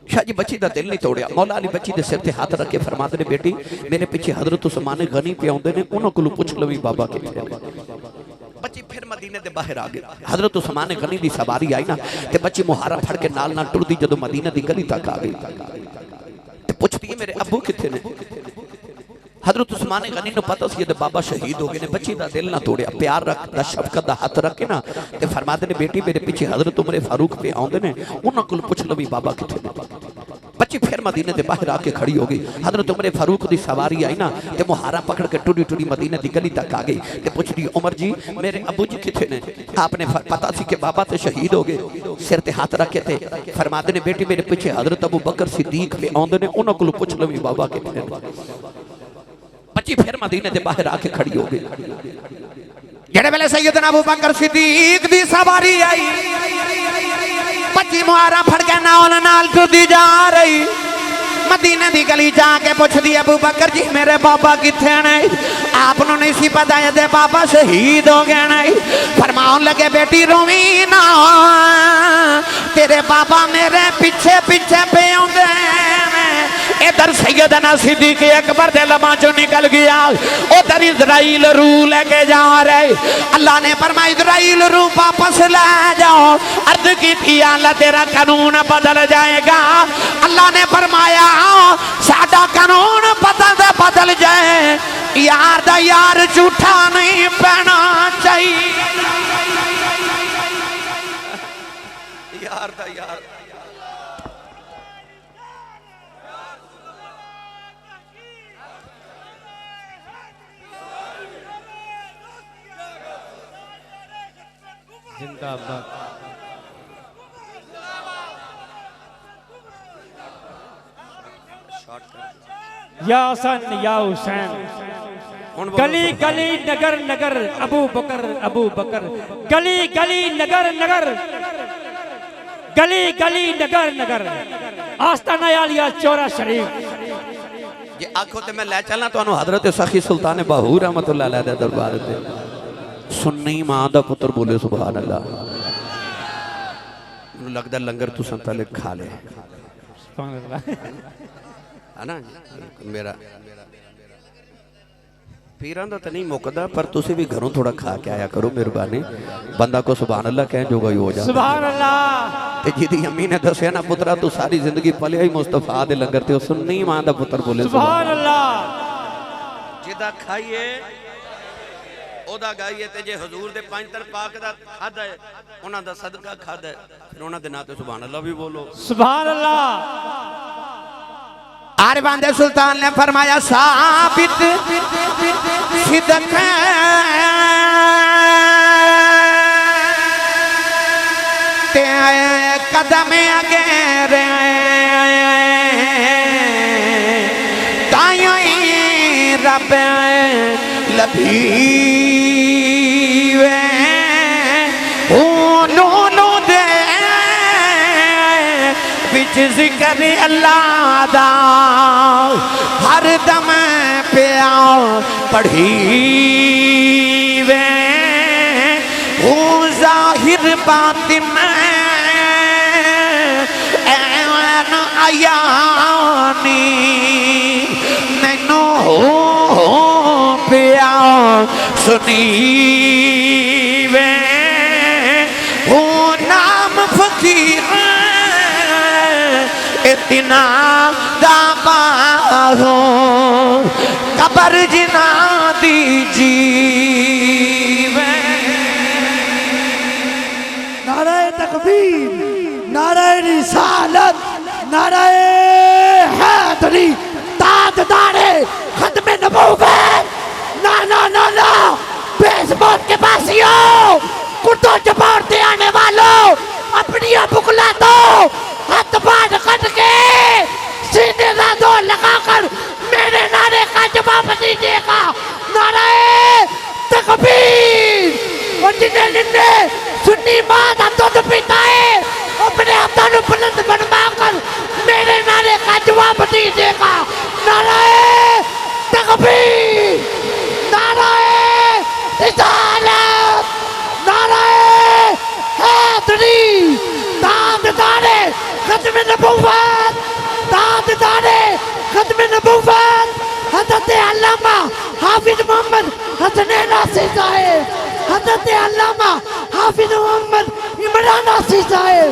शाह जी बच्ची का दिल नहीं तोड़िया। मौला अली बच्ची के सिर ते हाथ रख के फरमाते ने बेटी मेरे पीछे हजरत उस्मान गनी पे आउंदे ने, उन्हां कोलों पुछ लवी बाबा किथे ने। बच्ची फिर मदीने दे बाहर आ गई। हजरत उस्मान गनी की सवारी आई ना ते बच्ची मुहारा फड़ के नाल नाल टुरदी जदों मदीने की गली तक आ गई ते पुछदी है मेरे अबू किथे ने? हजरत उस्मान गनी को पता सी बाबा शहीद हो गए ने। बच्ची का दिल ना तोड़िया, प्यार रखता शफकत का हाथ रख के ना ते फरमाते ने बेटी मेरे पीछे हजरत उमर फारूक पे आउंदे ने, उन्हां कोल पुछ लवी बाबा किथे ने। बच्ची फिर मदीने के बाहर आके खड़ी हो गई। हजरत उमर फारूक की सवारी आई ना ते मुहारा पकड़ के टुडी टुडी मदीने की गली तक आ गई ते पुछदी उमर जी मेरे अबू जी किथे ने? आपने पता सी कि बाबा तो शहीद हो गए। सिर ते हाथ रख के थे फरमाते ने बेटी मेरे पीछे हजरत अबू बकर सिद्दीक पे आउंदे ने, उन्हां कोल पुछ लवी बाबा किथे ने। बच्ची फिर मदीने के बाहर आके खड़ी हो गई। जेड़े वेले सैयदना अबू बकर सिद्दीक दी सवारी आई, बच्ची मुहारा फड़ के नाल नाल टुरदी जा रही। मदीने दी गली जाके पुछदी अबू बकर जी मेरे बाबा किथे ने? आपनों नहीं सी पता ये बाबा शहीद हो गए ने। फरमाउन लगे बेटी रोवी ना, तेरे बाबा मेरे पीछे पीछे पे आउंदे। इधर सैयदना सिद्दीक अकबर दे लबां चों निकल गया, उधर इजराइल रूह लेके जा रहे। अल्लाह ने फरमाया इजराइल रूह वापस ले जाओ। अर्ज की थी अल्लाह तेरा कानून बदल जाएगा। अल्लाह ने फरमाया साडा कानून बदल जाए, यार दा यार झूठा नहीं पैना चाहिए। यार दा यार जिंदाबाद। या हसन या हुसैन, गली गली नगर नगर अबू बकर अबू बकर, गली गली नगर नगर, गली गली नगर नगर, आस्ताना आलिया चौरा शरीफ। ये आखो ते मैं ले चलना तो हजरत सखी सुल्तान बाहू रहमतुल्लाह अलैह दे दरबार ते। सुन्नी मां दा पुत्र बोले सुभान अल्लाह। मैनूं लगदा लंगर तुसां पहले खा ले है ना। मेरा पीरां दा तो नहीं मुकदा, पर तुसी भी घरों थोड़ा खा के आया करो मेहरबानी। बंदा को सुभान अल्लाह कह जोगा ही हो जाए। सुभान अल्लाह। ते जिहदी अम्मी ने दसिया ना पुत्रा तू सारी जिंदगी पलिया ही मुस्तफा दे लंगर ते, सुन्नी मां दा पुत्र बोले सुभान अल्लाह। जिदा खाइए ओदा गाइए ते जे हजूर दे पंज तर पाक दा खादा है, उन्हां दा सदका खादा है, फिर उन्हां दे नाम ते सुभान अल्लाह भी बोलो। सुभान अल्लाह। आरे बांदे सुल्तान ने फरमाया साबित सिदक ते कदम अगेरे ताई रब लभीवे नो दे विच जिक्र अल्लाह दा हर दम पिया पढ़ीवे। ओ जाहिर बातिन ऐन आयानी मैनू पिया सुनीवे। ओ नाम फकीर इतना दाबाहो कबर जिना दीजिए। नारे तकबीर, नारे रिसालत, नारे हैदरी, ताजदारे खत्म नबूवत। ना ना ना ना, बेसमौत के पासियों, कुर्तों चपाड़ते आने वालों, अपनी बुकला दो, हाथ बांध कट के सीने का जोर लगाकर मेरे नारे का जवाब दीजिएगा। नारे तकबीर। और जिन्हें निन्ने सुन्नी मां का दूध पीता है, अपने हाथों को बुलंद बनवाकर मेरे नारे का जवाब दीजिएगा। नारे तकबीर, नारे शरीफ ताजदारे खत्म नबूवत ताजदारे खत्म नबूवत हज़रत अल्लामा हाफिज मोहम्मद हसनैन नासिर साहिब हज़रत अल्लामा हाफिज मोहम्मद इमरान नासिर साहिब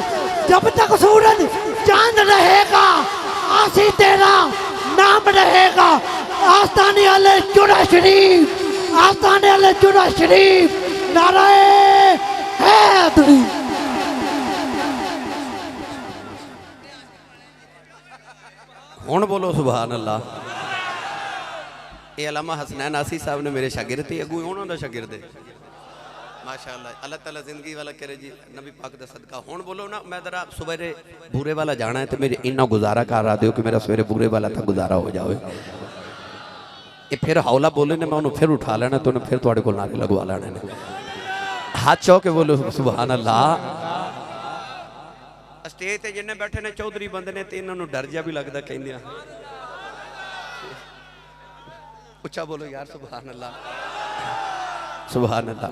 जब तक सूरज चांद रहेगा आसी तेरा नाम रहेगा आस्ताने वाले चुरा शरीफ आस्ताने वाले चुरा शरीफ नाराए हैदरी हुण बोलो सुभान अल्लाह। ये अल्लामा हसनैन नासिर साहब ने मेरे शागिर्द थे, अगू उन्होंने शागिर्द है माशाअल्लाह। अल्लाह ताला जिंदगी वाला करे जी नबी पाक दा सदका। हुण बोलो ना मैं जरा सवेरे बूरे वाला जाना है तो मेरे इन्ना गुजारा कर रहा दो कि मेरा सवेरे बूरे वाला था गुजारा हो जाए। ये फिर हौला बोले ने मैं उन्होंने फिर उठा लेना तो उन्हें फिर थोड़े को नारे लगवा लेने ने। हाथ चौ के बोलो सुभान अल्लाह। स्टेज ते जिन्ने बैठे ने चौधरी बंदे ने तो इन्होंने डर जा भी लगता कहंदे उच्चा बोलो यार सुभान अल्लाह सुभान अल्लाह।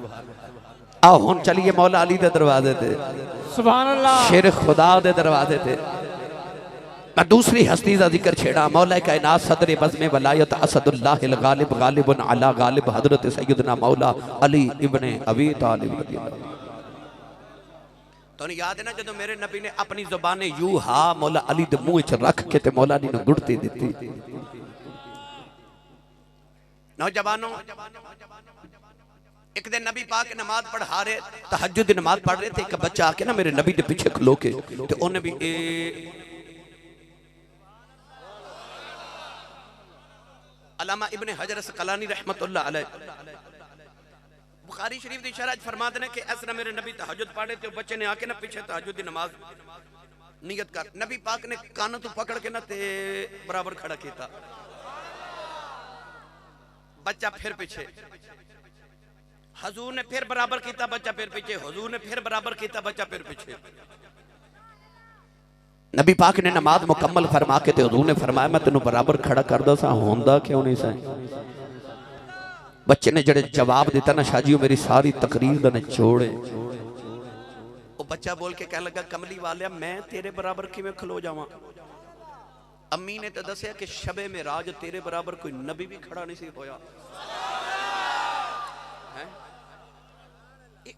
आओ हुन चलिए मौला अली दे दरवाजे ते सुभान अल्लाह शेर खुदा दे दरवाजे ते मैं दूसरी हस्ती का जिक्र छेड़ा मौला कायनात सदर बज़्म वलायत असदुल्लाहिल गालिब गालिबुन अला गालिब हजरत सैयदना मौला अली इब्ने अबी तालिब। तो याद है ना जब मेरे नबी ने अपनी ज़ुबान यू हा मौला अली दे मुंह च रख के ते मौला अली ने गुड़ती दी। नौजवानों एक दिन नबी पाक नमाज पढ़ा रहे तहज्जुद की नमाज पढ़ रहे थे। एक बच्चा आके ना मेरे नबी के पीछे खलो के तो उन्हें भी अल्लामा इब्ने हजर अस्क़लानी रहमतुल्लाह अलैह बुखारी शरीफ की शरह फरमाते हैं कि ऐसा मेरे नबी तहज्जुद पढ़े थे बच्चे ने आके ना पीछे तहज्जुद की नमाज नियत कर नबी पाक ने कान तो पकड़ के ना ते बराबर खड़ा किया बच्चा फिर पीछे हजूर ने फिर बराबर किया बच्चा फिर पीछे हजूर ने फिर बराबर किया बच्चा फिर पीछे। नबी पाक ने नमाज मुकम्मल फरमा के ते हजूर ने फरमाया मैं तेन बराबर खड़ा कर दो सा होंदा क्यों नहीं सा। बच्चे ने जड़े जवाब दिता ना शाजी मेरी सारी तकरीर दा निचोड़ है। वो बच्चा बोल के कह लगा कमली वालिया मैं तेरे बराबर किवें खलो जावां। अम्मी ने तो दसिया कि शबे में राज तेरे बराबर कोई नबी भी खड़ा नहीं सी होया।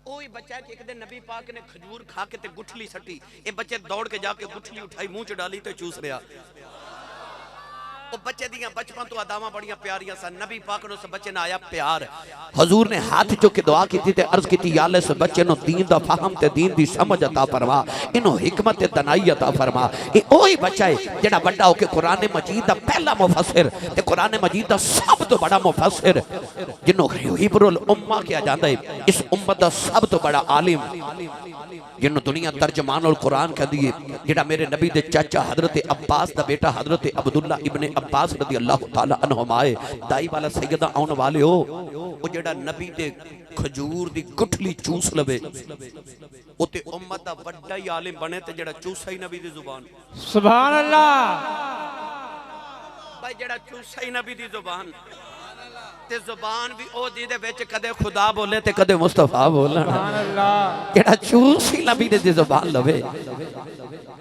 ओही बच्चा कि एक दिन नबी पाक ने खजूर खा के ते गुठली सटी ये बच्चे दौड़ के जाके गुठली उठाई मुंह च डाली ते चूस रहा। बच्चे दियां बचपन तो अदावां बड़ियां प्यारियां सन। नबी पाक ने उस बच्चे ने आया प्यार हजूर ने हाथ चुक के दुआ की ते अर्ज की या अल्लाह इस बच्चे नो दीन दा फहम ते दीन दी समझ अता फरमा इनो हिकमत ते दनाई अता फरमा। ये ओही बच्चा है जेड़ा बड़ा होके कुरान मजीद दा पहला मुफस्सिर ते कुरान मजीद दा सब तो बड़ा मुफस्सिर जिन्हों हिब्रुल उम्मा किया जाता है इस उम्मत दा सब तो बड़ा आलिम जिन्हों दुनिया तर्जमानुल कुरान कहती है जेड़ा मेरे नबी दे चाचा हजरत अब्बास दा बेटा हजरत अब्दुल्ला इब्ने अब्बास रज़ी अल्लाह ताला अन्हुमा दाई वाला सैयदा आने वाले हो वो जेड़ा नबी दे खजूर दी गुठली चूस लवे उते उम्मत दा बड़ा ही आलिम बने ते जेड़ा चूसा ही नबी दी जुबान सुभान अल्लाह भाई जेड़ा चूसा ही नबी दी जुबान ते जुबान भी ओ जिदे विच कदे खुदा बोले ते कदे मुस्तफा बोलना सुभान अल्लाह जेड़ा चूस ही नबी दी जुबान लवे।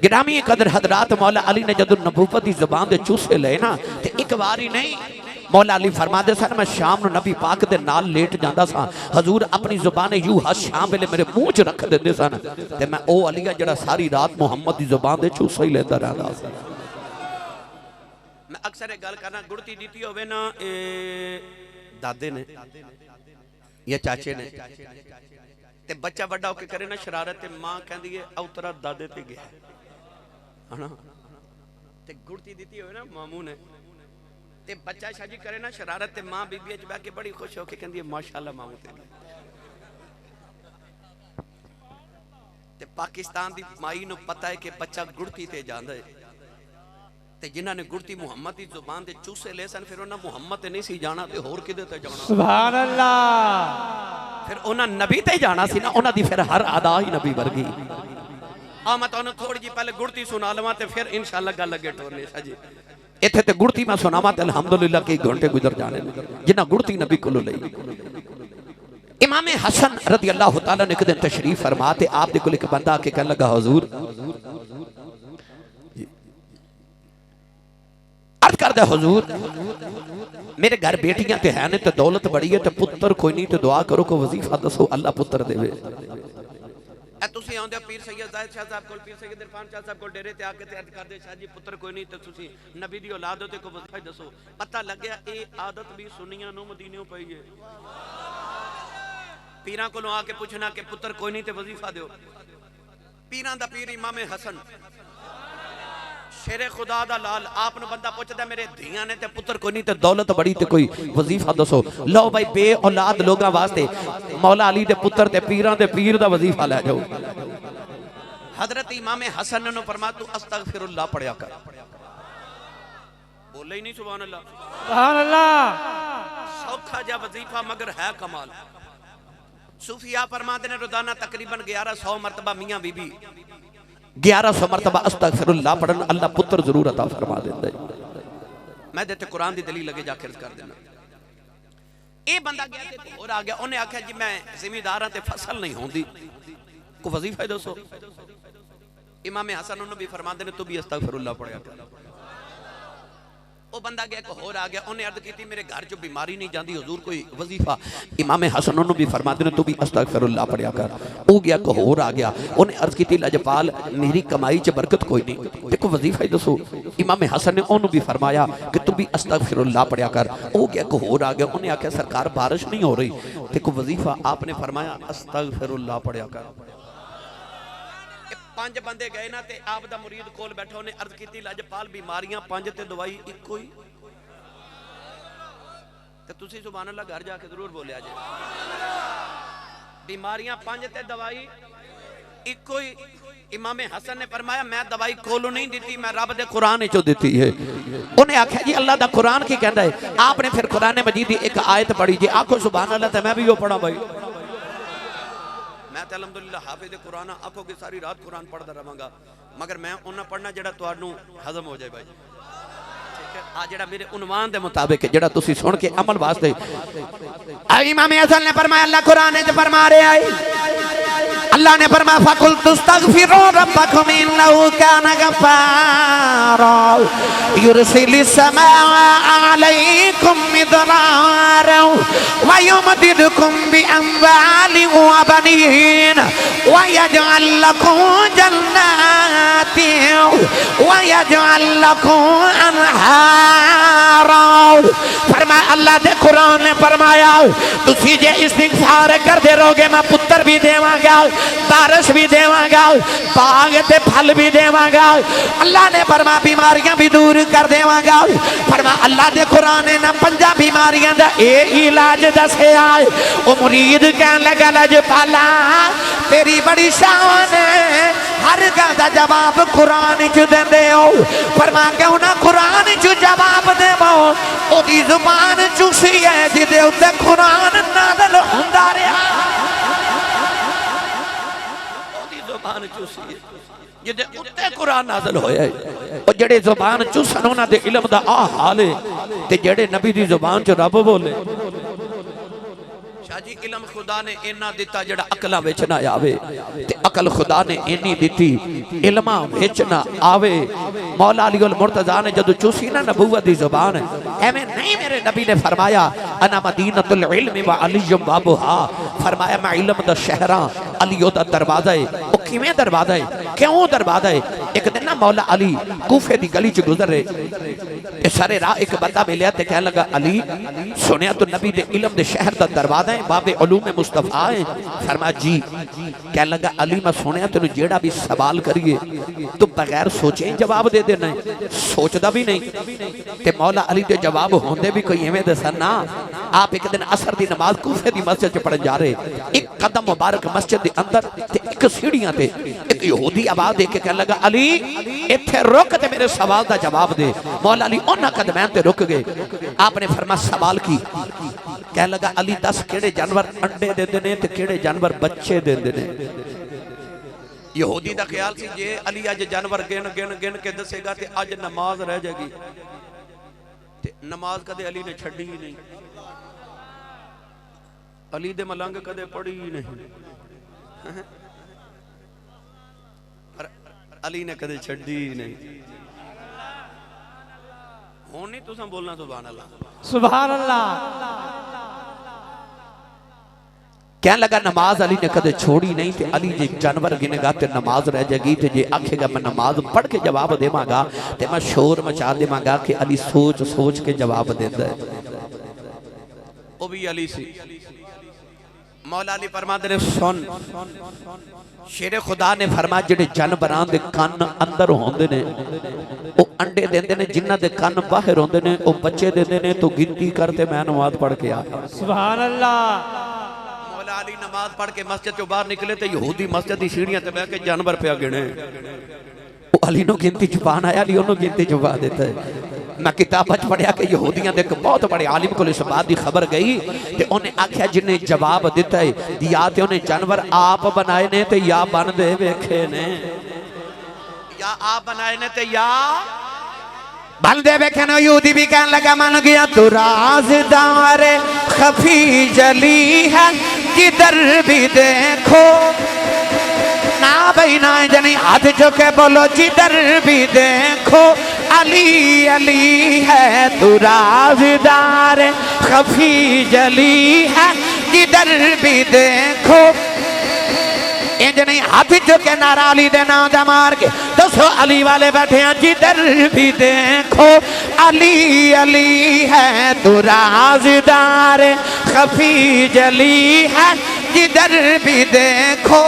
गिरामी कदर हजरात मौला अली ने जदों नबूवत की जुबान दे चूसे ले ना ते एक बार ही नहीं मौला अली फरमाते सन मैं शाम नूं नबी पाक दे नाल लेट जांदा सा हजूर अपनी जुबान यूं हर शाम वेले मेरे मुंह च रख देंदे सन ते मैं ओ अली जेड़ा सारी रात मुहम्मद की जुबान दे चूसा ही लेता रहंदा सा। मैं अक्सर एक गल करना गुड़ती दीती होवे ना दादे ने या चाचे ने ते बच्चा बड़ा होके करे ना शरारत ते मां कहंदी है औतरा दादे ते गया है ना ते गुड़ती दीती होवे ना मामू ने ते बच्चा शाजी करे ना शरारत ते मां बीबी च बैठ के बड़ी खुश होके कहंदी है माशाअल्लाह मामू ते पाकिस्तान दी माई नु पता है कि बच्चा गुड़ती ते जांदा है ते जिन्हां ने गुड़ती मुहम्मद दी जुबान दे चूसे ले सन फिर उन्हां मुहम्मद ते नहीं सी जाना ते होर किदे ते जाना सुभान अल्लाह फिर उन्हां नबी ते जाना सी ना उन्हां दी फिर हर अदा ही नबी वर्गी। आ मैं तुहानू थोड़ी जी पहले गुड़ती सुना लवां ते फिर इंशाअल्लाह गल लगे टोरने साजी इत्थे ते गुड़ती मैं सुनावां ते अल्हम्दुलिल्लाह कई घंटे गुजर जाने जिन्हां गुड़ती नबी कोलों लई इमाम हसन रज़ी अल्लाह तआला ने एक दिन तशरीफ फरमाते आप दे कोल एक बंदा आके कहने लगा हुजूर अर्ज करदा हुजूर मेरे घर बेटियां ते है ने ते दौलत बड़ी है ते पुत्र कोई नहीं, तो दुआ करो को वजीफा दसो अल्लाह पुत्र देवे। तुसी आंदे पीर सैयद जाहिद शाह साहब कोल, पीर सैयद इरफान शाह साहब कोल डेरे ते आके ते अर्ज करदे शाह जी पुत्र कोई नहीं, ते तुसी नबी दी औलाद हो ते को वजीफा दसो। पता लग्या ए आदत भी सुन्नियां नु मदीने पई है। पीरां कोलों आके पूछना कि पुत्र कोई नहीं ते वजीफा दियो। पीरां दा पीर इमाम हसन शेरे खुदा दा लाल आप नु बंदा पूछदा मेरे धियां ने ते पुत्र कोई नहीं ते दौलत बड़ी ते कोई वजीफा दसो। लो भाई बे औलाद लोगां वास्ते मौला अली दे पुत्र ते पीरां दे पीर दा वजीफा ले जाओ। हजरत इमाम हसन ने फरमा तू अस्तगफिरुल्लाह पढ़या कर। बोले ही नहीं सुभान अल्लाह। सुभान अल्लाह। सौखा जा वजीफा मगर है कमाल। सूफिया फरमाते ने रोजाना तकरीबन 1100 मरतबा मियां बीबी 1100 मरतबा अस्तगफिरुल्लाह पढ़न अल्लाह पुत्र जरूर अता फरमा देंदा है। मैं देते कुरान दी दलील लगे जाके अर्ज कर देना। ए बंदा गया ते और आ गया, उन्हें आख्या जी मैं जिम्मेदारां ते फसल नहीं होंदी को वजीफा दसो। इमाम हसन उन्होंने भी फरमाते ने तू भी अस्तगफिरुल्लाह पढ़या कर। वो बंदा गया एक होर आ गया, उन्हें अर्ज की मेरे घर चो बीमारी नहीं जाती हुजूर कोई वजीफा। इमाम हसन उन्होंने भी फरमाते ने तू भी अस्तगफिरुल्लाह पढ़या कर। वो गया एक होर आ गया, उन्हें अर्ज की लजपाल मेरी कमाई च बरकत कोई नहीं देखो वजीफा ही दसो। इमाम हसन ने उन्होंने भी फरमाया कि तू भी अस्तगफिरुल्लाह पढ़या कर। वो गया एक होर आ गया, उन्हें आख्या सरकार बारिश नहीं हो रही देखो वजीफा, आपने फरमाया अस्तगफिरुल्लाह पढ़या कर। 5 बंदे गए ना ते आप दा मुरीद कोल बैठा, उन्हें अर्ज की लजपाल बीमारियां 5 ते दवाई इको ही। ते तुसी सुभान अल्लाह घर जाके जरूर बोलिया जे बीमारियां 5 ते दवाई इको ही। इमाम हसन ने फरमाया मैं दवाई कोलों नहीं दी, मैं रब दे कुरान चो दी है। उन्हें आख्या जी अल्लाह दा कुरान की कहता है। आपने फिर कुरान मजीद की एक आयत पढ़ी जी, आखो सुभान अल्लाह, तो मैं भी वो पढ़ा भाई। मैं तो अलहमदुलिल्लाह हाफिज़ कुरान आखो कि सारी रात कुरान पढ़ता रहांगा, मगर मैं उन्ना पढ़ना जेड़ा तुहानू हजम हो जाए भाई। ठीक है, आ जेड़ा मेरे उन्वान दे मुताबिक जेड़ा तुसी सुन के अमल वास्ते। इमाम हसन ने फरमाया अल्लाह कुरान में फरमा रहे आई, अल्लाह ने फरमाया फकुल तुस्तगफिरू रब्बकुम इन्नहु काना गफ्फारा युरसिलिस समाअ अलैकुम मिदरारा व युमदिदकुम बिअम्वालिन व बनीन व यजअल लकुम जन्नातिन व यजअल लकुम अनहारा। फरमाया अल्लाह दे कुरान ने फरमाया तुसी जे इस्तिगफार करदे रहोगे मैं पुत्र भी देवांगा, बारिश भी देवांगा, बाग ते फल भी देवांगा। अल्लाह ने फरमाया बीमारियां भी दूर कर देवांगा। फरमाया अल्लाह दे कुरान ने 5 बीमारियां दा ए इलाज दसया। ओ मुरीद कहन लगा लजपाला तेरी बड़ी शान है, हर गल दा जवाब कुरान च देंदे हो। फरमाया क्यों ना कुरान च जवाब देवो, ओदी जुबान चूसी है जिदे उत्ते कुरान नाज़िल हुंदा रहा। जुबान चूसी जिदे उत्ते कुरान नाज़िल होया है। और जेड़े जुबान चूसन उन्हां दे इल्म दा आ हाल है ते जेड़े नबी दी जुबान च रब बोले। शाह जी इल्म खुदा ने इन्ना दिता जेड़ा अकलां विच ना आवे, ते अकल खुदा ने इन्नी दिती इल्मां विच ना आवे। मौला अली उल मुर्तजा ने जदों चूसी ना नबूवत दी जुबान, एवें नहीं मेरे नबी ने फरमाया अना मदीनतुल इल्म व अली बाबुहा। फरमाया मैं इल्म दा शहर हां, अली ओदा दरवाजा है। ओ किवें दरवाजा है, क्यों दरवाजा है? एक दिन ना मौला अली कूफे दी गली च गुजर रहे ते सारे राह एक बंदा मिलिया ते कहने लगा अली सुनिया तो नबी दे इल्म दे शहर दा दरवाजा है, बाबे उलूम मुस्तफा है। फरमाया जी। कहने लगा अली मैं सुनिया तेनू जेड़ा भी सवाल करिए तू बगैर सोचे ही जवाब दे देना है, सोचदा भी नहीं। ते मौला अली दे जवाब होंदे भी कोई एवें दसन ना। आप एक दिन असर दी नमाज कूफे दी मस्जिद च पढ़न जा रहे, एक कदम मुबारक मस्जिद दे अंदर ते एक सीढ़ियां ते एक यहूदी आवाज दे के कहने लगा अली इत्थे रुक ते मेरे सवाल दा जवाब दे। मौला अली उन्हां कदमां ते रुक गए। आपने फरमाया सवाल की? कहने लगा अली दस केड़े जानवर अंडे देंदे ने ते केड़े जानवर बच्चे देंदे ने। यहूदी दा ख्याल सी जे अली अज जानवर गिन गिन गिन के दसेगा ते अज नमाज रह जाएगी, ते नमाज कदे अली ने छड़ी ही नहीं। अली दे मलंग कदे पढ़ी ही नहीं, पर अली ने कदे छड़ी ही नहीं। हुण नहीं तुसां बोलना सुभान अल्लाह। सुभान अल्लाह। कहने लगा नमाज अली ने कदे छोड़ी नहीं। ते अली जी जानवर गिनेगा ते नमाज रह जाएगी। ते जे आखेगा मैं नमाज पढ़ के जवाब देवांगा ते मैं शोर मचा देवांगा कि अली सोच सोच के जवाब देता है। वो भी अली सी। मौला अली फरमाते ने सुन, शेरे खुदा ने फरमाया जेडे जानवरां दे कान अंदर होंदे ने वो अंडे देंदे ने, जिन्हां दे कान बाहर होंदे ने वो बच्चे देंदे ने। तो गिनती करते मैं नमाज पढ़ के आया। सुभान अल्लाह। मौला अली नमाज पढ़ के मस्जिद चो बाहर निकले तो यहूदी मस्जिद की सीढ़ियां ते बैठ के जानवर पे गिने। वो अली नो गिनती छुपान आया, अली उन्होंने गिनती छुपा देता है। मैं किताब पढ़िया कि यहूदियों के एक बहुत बड़े आलिम को इस बात की खबर गई ते उन्हें आख्या जिन्हें जवाब दिता है या तो उन्हें जानवर आप बनाए ने ते या बन दे वेखे ने, या आप बनाए ने ते या बन दे वेखे ने। यहूदी भी कहने लगा मन गया तू राज़दार खफी जली है किधर भी देखो ना भाई ना जनी हाथ चुके बोलो जिधर भी देखो अली अली है तू राज़दार खफी जली है जिधर भी देखो। इंज नहीं हाथ चुके नारा अली दे नाम दा मार के दसो अली वाले बैठे हैं जिधर भी देखो अली अली है तू राज़दार खफी जली है जिधर भी देखो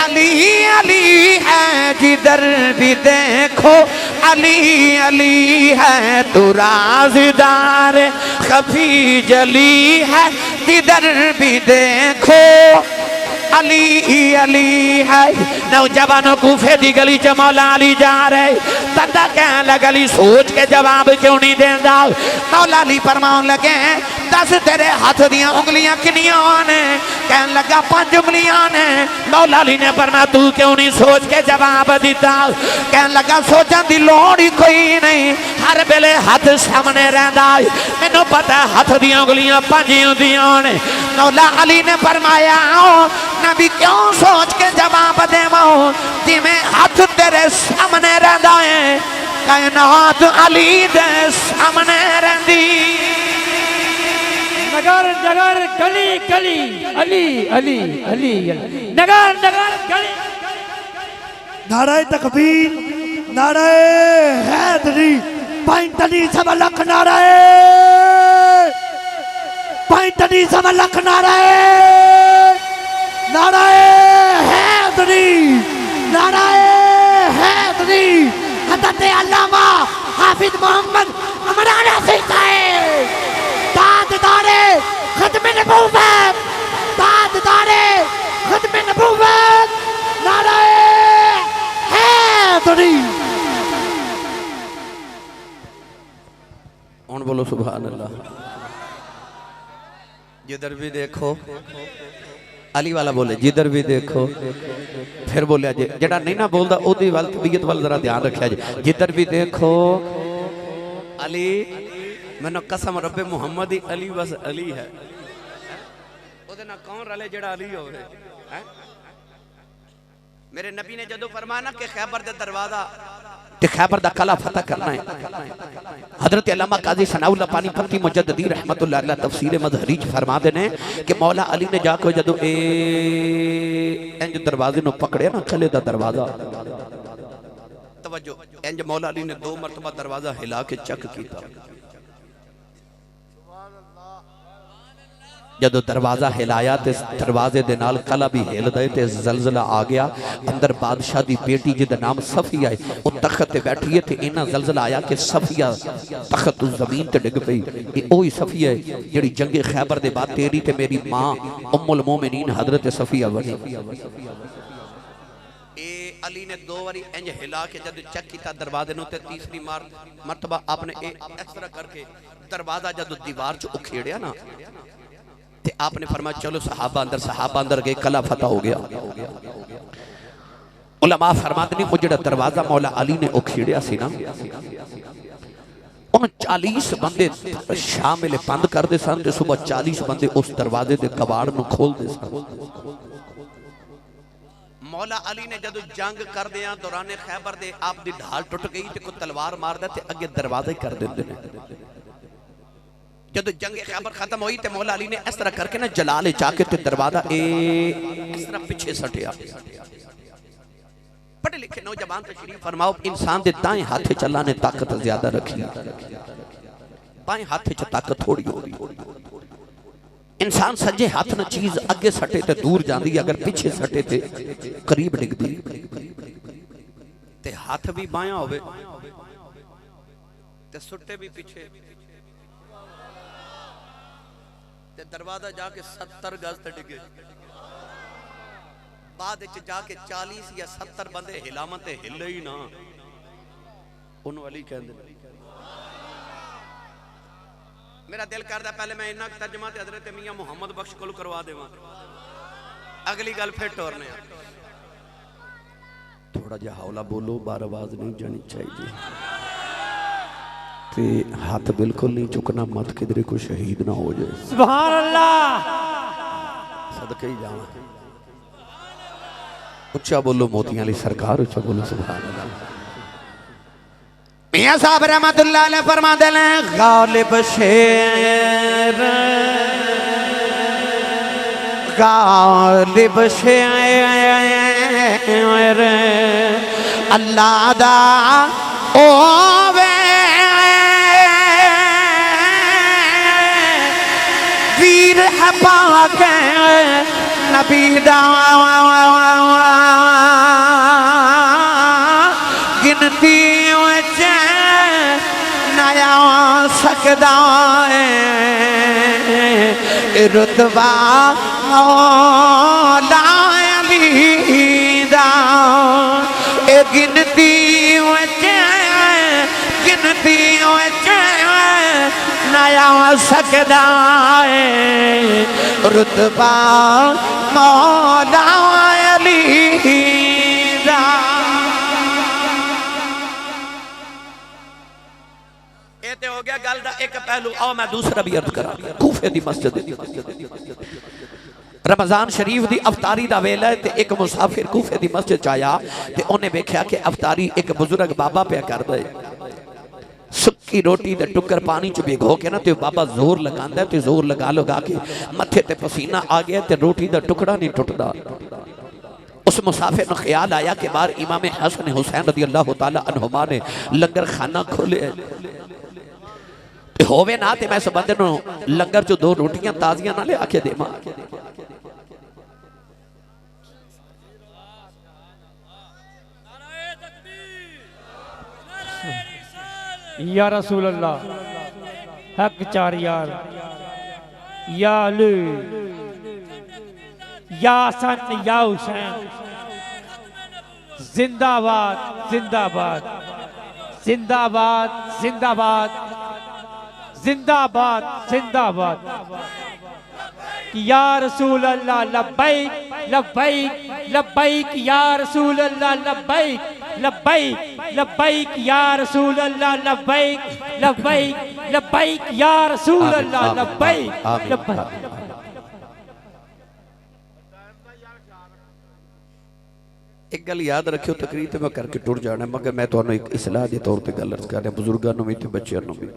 अली अली है जिधर भी देखो अली अली है तू राज़दार खफी जली है जिधर भी देखो अली अली है। नौजवानों कूफे दी गली च मौला अली जा रहे तदा कहने लगा अली सोच के जवाब क्यों नहीं देंदा। मौला अली फरमाउन लगे दस तेरे हाथ दियां उंगलियां किनियां ने? कहने लगा 5 उंगलियां ने। मौला अली ने फरमाया तू क्यों नहीं सोच के जवाब दिता? कहने लगा सोचन दी लोड़ ही कोई नहीं, हर वेले हाथ सामने रहंदा है, मैनू पता हाथ दियां उंगलियां 5 होंदियां ने। मौला अली ने फरमाया नबी क्यों सोच के जवाब देवां जिवें हाथ तेरे सामने रहंदा है कायनात अली दे सामने रहंदी। नगर नगर गली गली अली अली अली नगर नगर गली। नारे तकबीर, नारे हैदरी, पैंतनी सब लख नारे, पैंतनी सब लख नारे, नारे हैदरी, नारे हैदरी। हज़रत अल्लामा हाफिज मोहम्मद अमरान हसन साहब ताजदारे खत्म नबूवत, ताजदारे खत्म नबूवत, नारे हैदरी। हुण बोलो सुभान अल्लाह। जिधर भी देखो अली वाला बोले जिधर भी देखो। फिर बोलिया जे जेड़ा नहीं ना बोलता ओदी वाल तबीयत वाल जरा ध्यान रखा जे जिधर भी देखो अली। मैंने कसम रब्बे मुहम्मद ही अली बस अली है। ओदे ना कौन रले जेड़ा अली होवे हैं? मेरे नबी ने जदों फरमाया ना कि खैबर दे दरवाजा ते खैबर दा कला फतह करना है। हजरत अल्लामा काजी सनाउल्लाह पानीपती मुजद्दिदी रहमतुल्लाह अलैह तफसीर मजहरी फरमाते ने कि मौला अली ने जाके जदों इंज दरवाजे नु पकड़िया ना खले दा दरवाजा, तवज्जो इंज मौला अली ने 2 मरतबा दरवाजा हिला के चक कीता। जदों दरवाजा हिलाया तो दरवाजे दे नाल कला भी हिल गए ते जलजला आ गया। अंदर बादशाह दी बेटी जिहदा नाम सफिया है वो तख्त ते बैठी है ते इन्ना जलजला आया कि सफिया तख्त तो जमीन ते डिग पई। ये ओही सफिया है जिहड़ी जंगे खैबर दे बाद तेरी ते मेरी मां उम्मुल मोमिनीन हजरत सफिया बनी। अली ने 2 बारी इंज हिला के जब चेक किया दरवाजे नु ते तीसरी मरतबा आपने इस तरह करके दरवाजा जब दीवार च उखेड़िया ना ते आपने फरमाया चलो सहाबा अंदर गए, कला फतह हो गया। उलमा फरमाते ने वो जेड़ा दरवाजा मौला अली ने उखेड़िया सी ना उन 40 बंदे शाम वेले बंद करते सन ते सुबह 40 बंदे उस दरवाजे के कबाड़ नूं खोलते सन। मौला अली ने जदों जंग करदे आ दौराने खैबर दे आप दी ढाल टुट गई ते कोई तलवार मारदा ते अगे दरवाजा ही कर देंदे ने। जदों जंग खैबर खत्म हुई ते मौला अली ने इस तरह करके ना जलाल जाके ते दरवाजा इस तरह पीछे सटिया। पढ़े लिखे नौजवान तशरीफ फरमाओ, इंसान दे दाएं हाथ च अल्लाह ने ताकत ज्यादा रखी, बाएं हाथ च ताकत थोड़ी होगी। इंसान सज्जे हाथ न चीज अगे सटे ते दूर जाती, अगर पीछे सटे ते करीब डिगदी। ते हाथ भी बाया होवे ते सुट्टे भी पीछे ते दरवाजा जाके 70 गज ते डिगे, बाद जाके 40 या 70 बंदे हिलावन ते हिले ही ना, उन्होंने अली कहते। मेरा दिल करता पहले मैं इन्ना तर्जमा ते हजरत मियां मुहम्मद बख्श को करवा देवां, अगली गल फिर टोरने। थोड़ा जा हौला बोलो, बार आवाज नहीं जानी चाहिए ते हाथ बिल्कुल नहीं चुकना, मत किधरे कोई शहीद ना हो जाए। सुभान अल्लाह, सदके ही जाना। उच्चा बोलो मोतियां अली सरकार, उच्चा बोलो सुभान अल्लाह। मियां साहब रहमतुल्लाह अलैह फरमाते हैं, गालिब शेर गालिब शेर अल्लाह दा ओवे वीर है पाक नबी दा गिनती नया सकदा है रुतबा मौला अली दा, ए गिनती नया सकदा है रुतबा मौला अली दा। ते हो गया गल दा एक पहलू। आओ मैं दूसरा भी अर्ज करा। कूफे दी मस्जिद, रमजान शरीफ दी अफतारी दा वेला है ते एक मुसाफिर कूफे दी मस्जिद च आया ते उन्हें वेख्या कि अफतारी एक बुजुर्ग बाबा पे करदा है। सुक्की रोटी दे टुकर पानी च भिगो के ना ते बाबा जोर लगांदा है ते जोर लगा के मथे ते पसीना आ गया ते रोटी दा टुकड़ा नहीं टुटदा। उस मुसाफिर को ख्याल आया कि बाहर इमाम हसन हुसैन रज़ी अल्लाह तआला अन्हुमा ने लंगर खाना खोले होवे ना ते मैं इस बंदे नूं लंगर चो 2 रोटियां ताजियां ना ले आके देवां। या रसूल अल्लाह, हक चार यार, या अली, या हसन, या हुसैन, जिंदाबाद जिंदाबाद जिंदाबाद जिंदाबाद जिंदाबाद जिंदाबाद। या रसूल अल्लाह लब्बैक लब्बैक लब्बैक, या रसूल अल्लाह लब्बैक लब्बैक लब्बैक, या रसूल अल्लाह लब्बैक लब्बैक लब्बैक, या रसूल अल्लाह लब्बैक लब्बैक। एक गल याद रखियो, तकरीर तो मैं करके टुर जाना, मगर मैं तो एक इसलाह के तौर पर गल अर्ज कर रहा, बुजुर्गों भी तो बच्चों भी।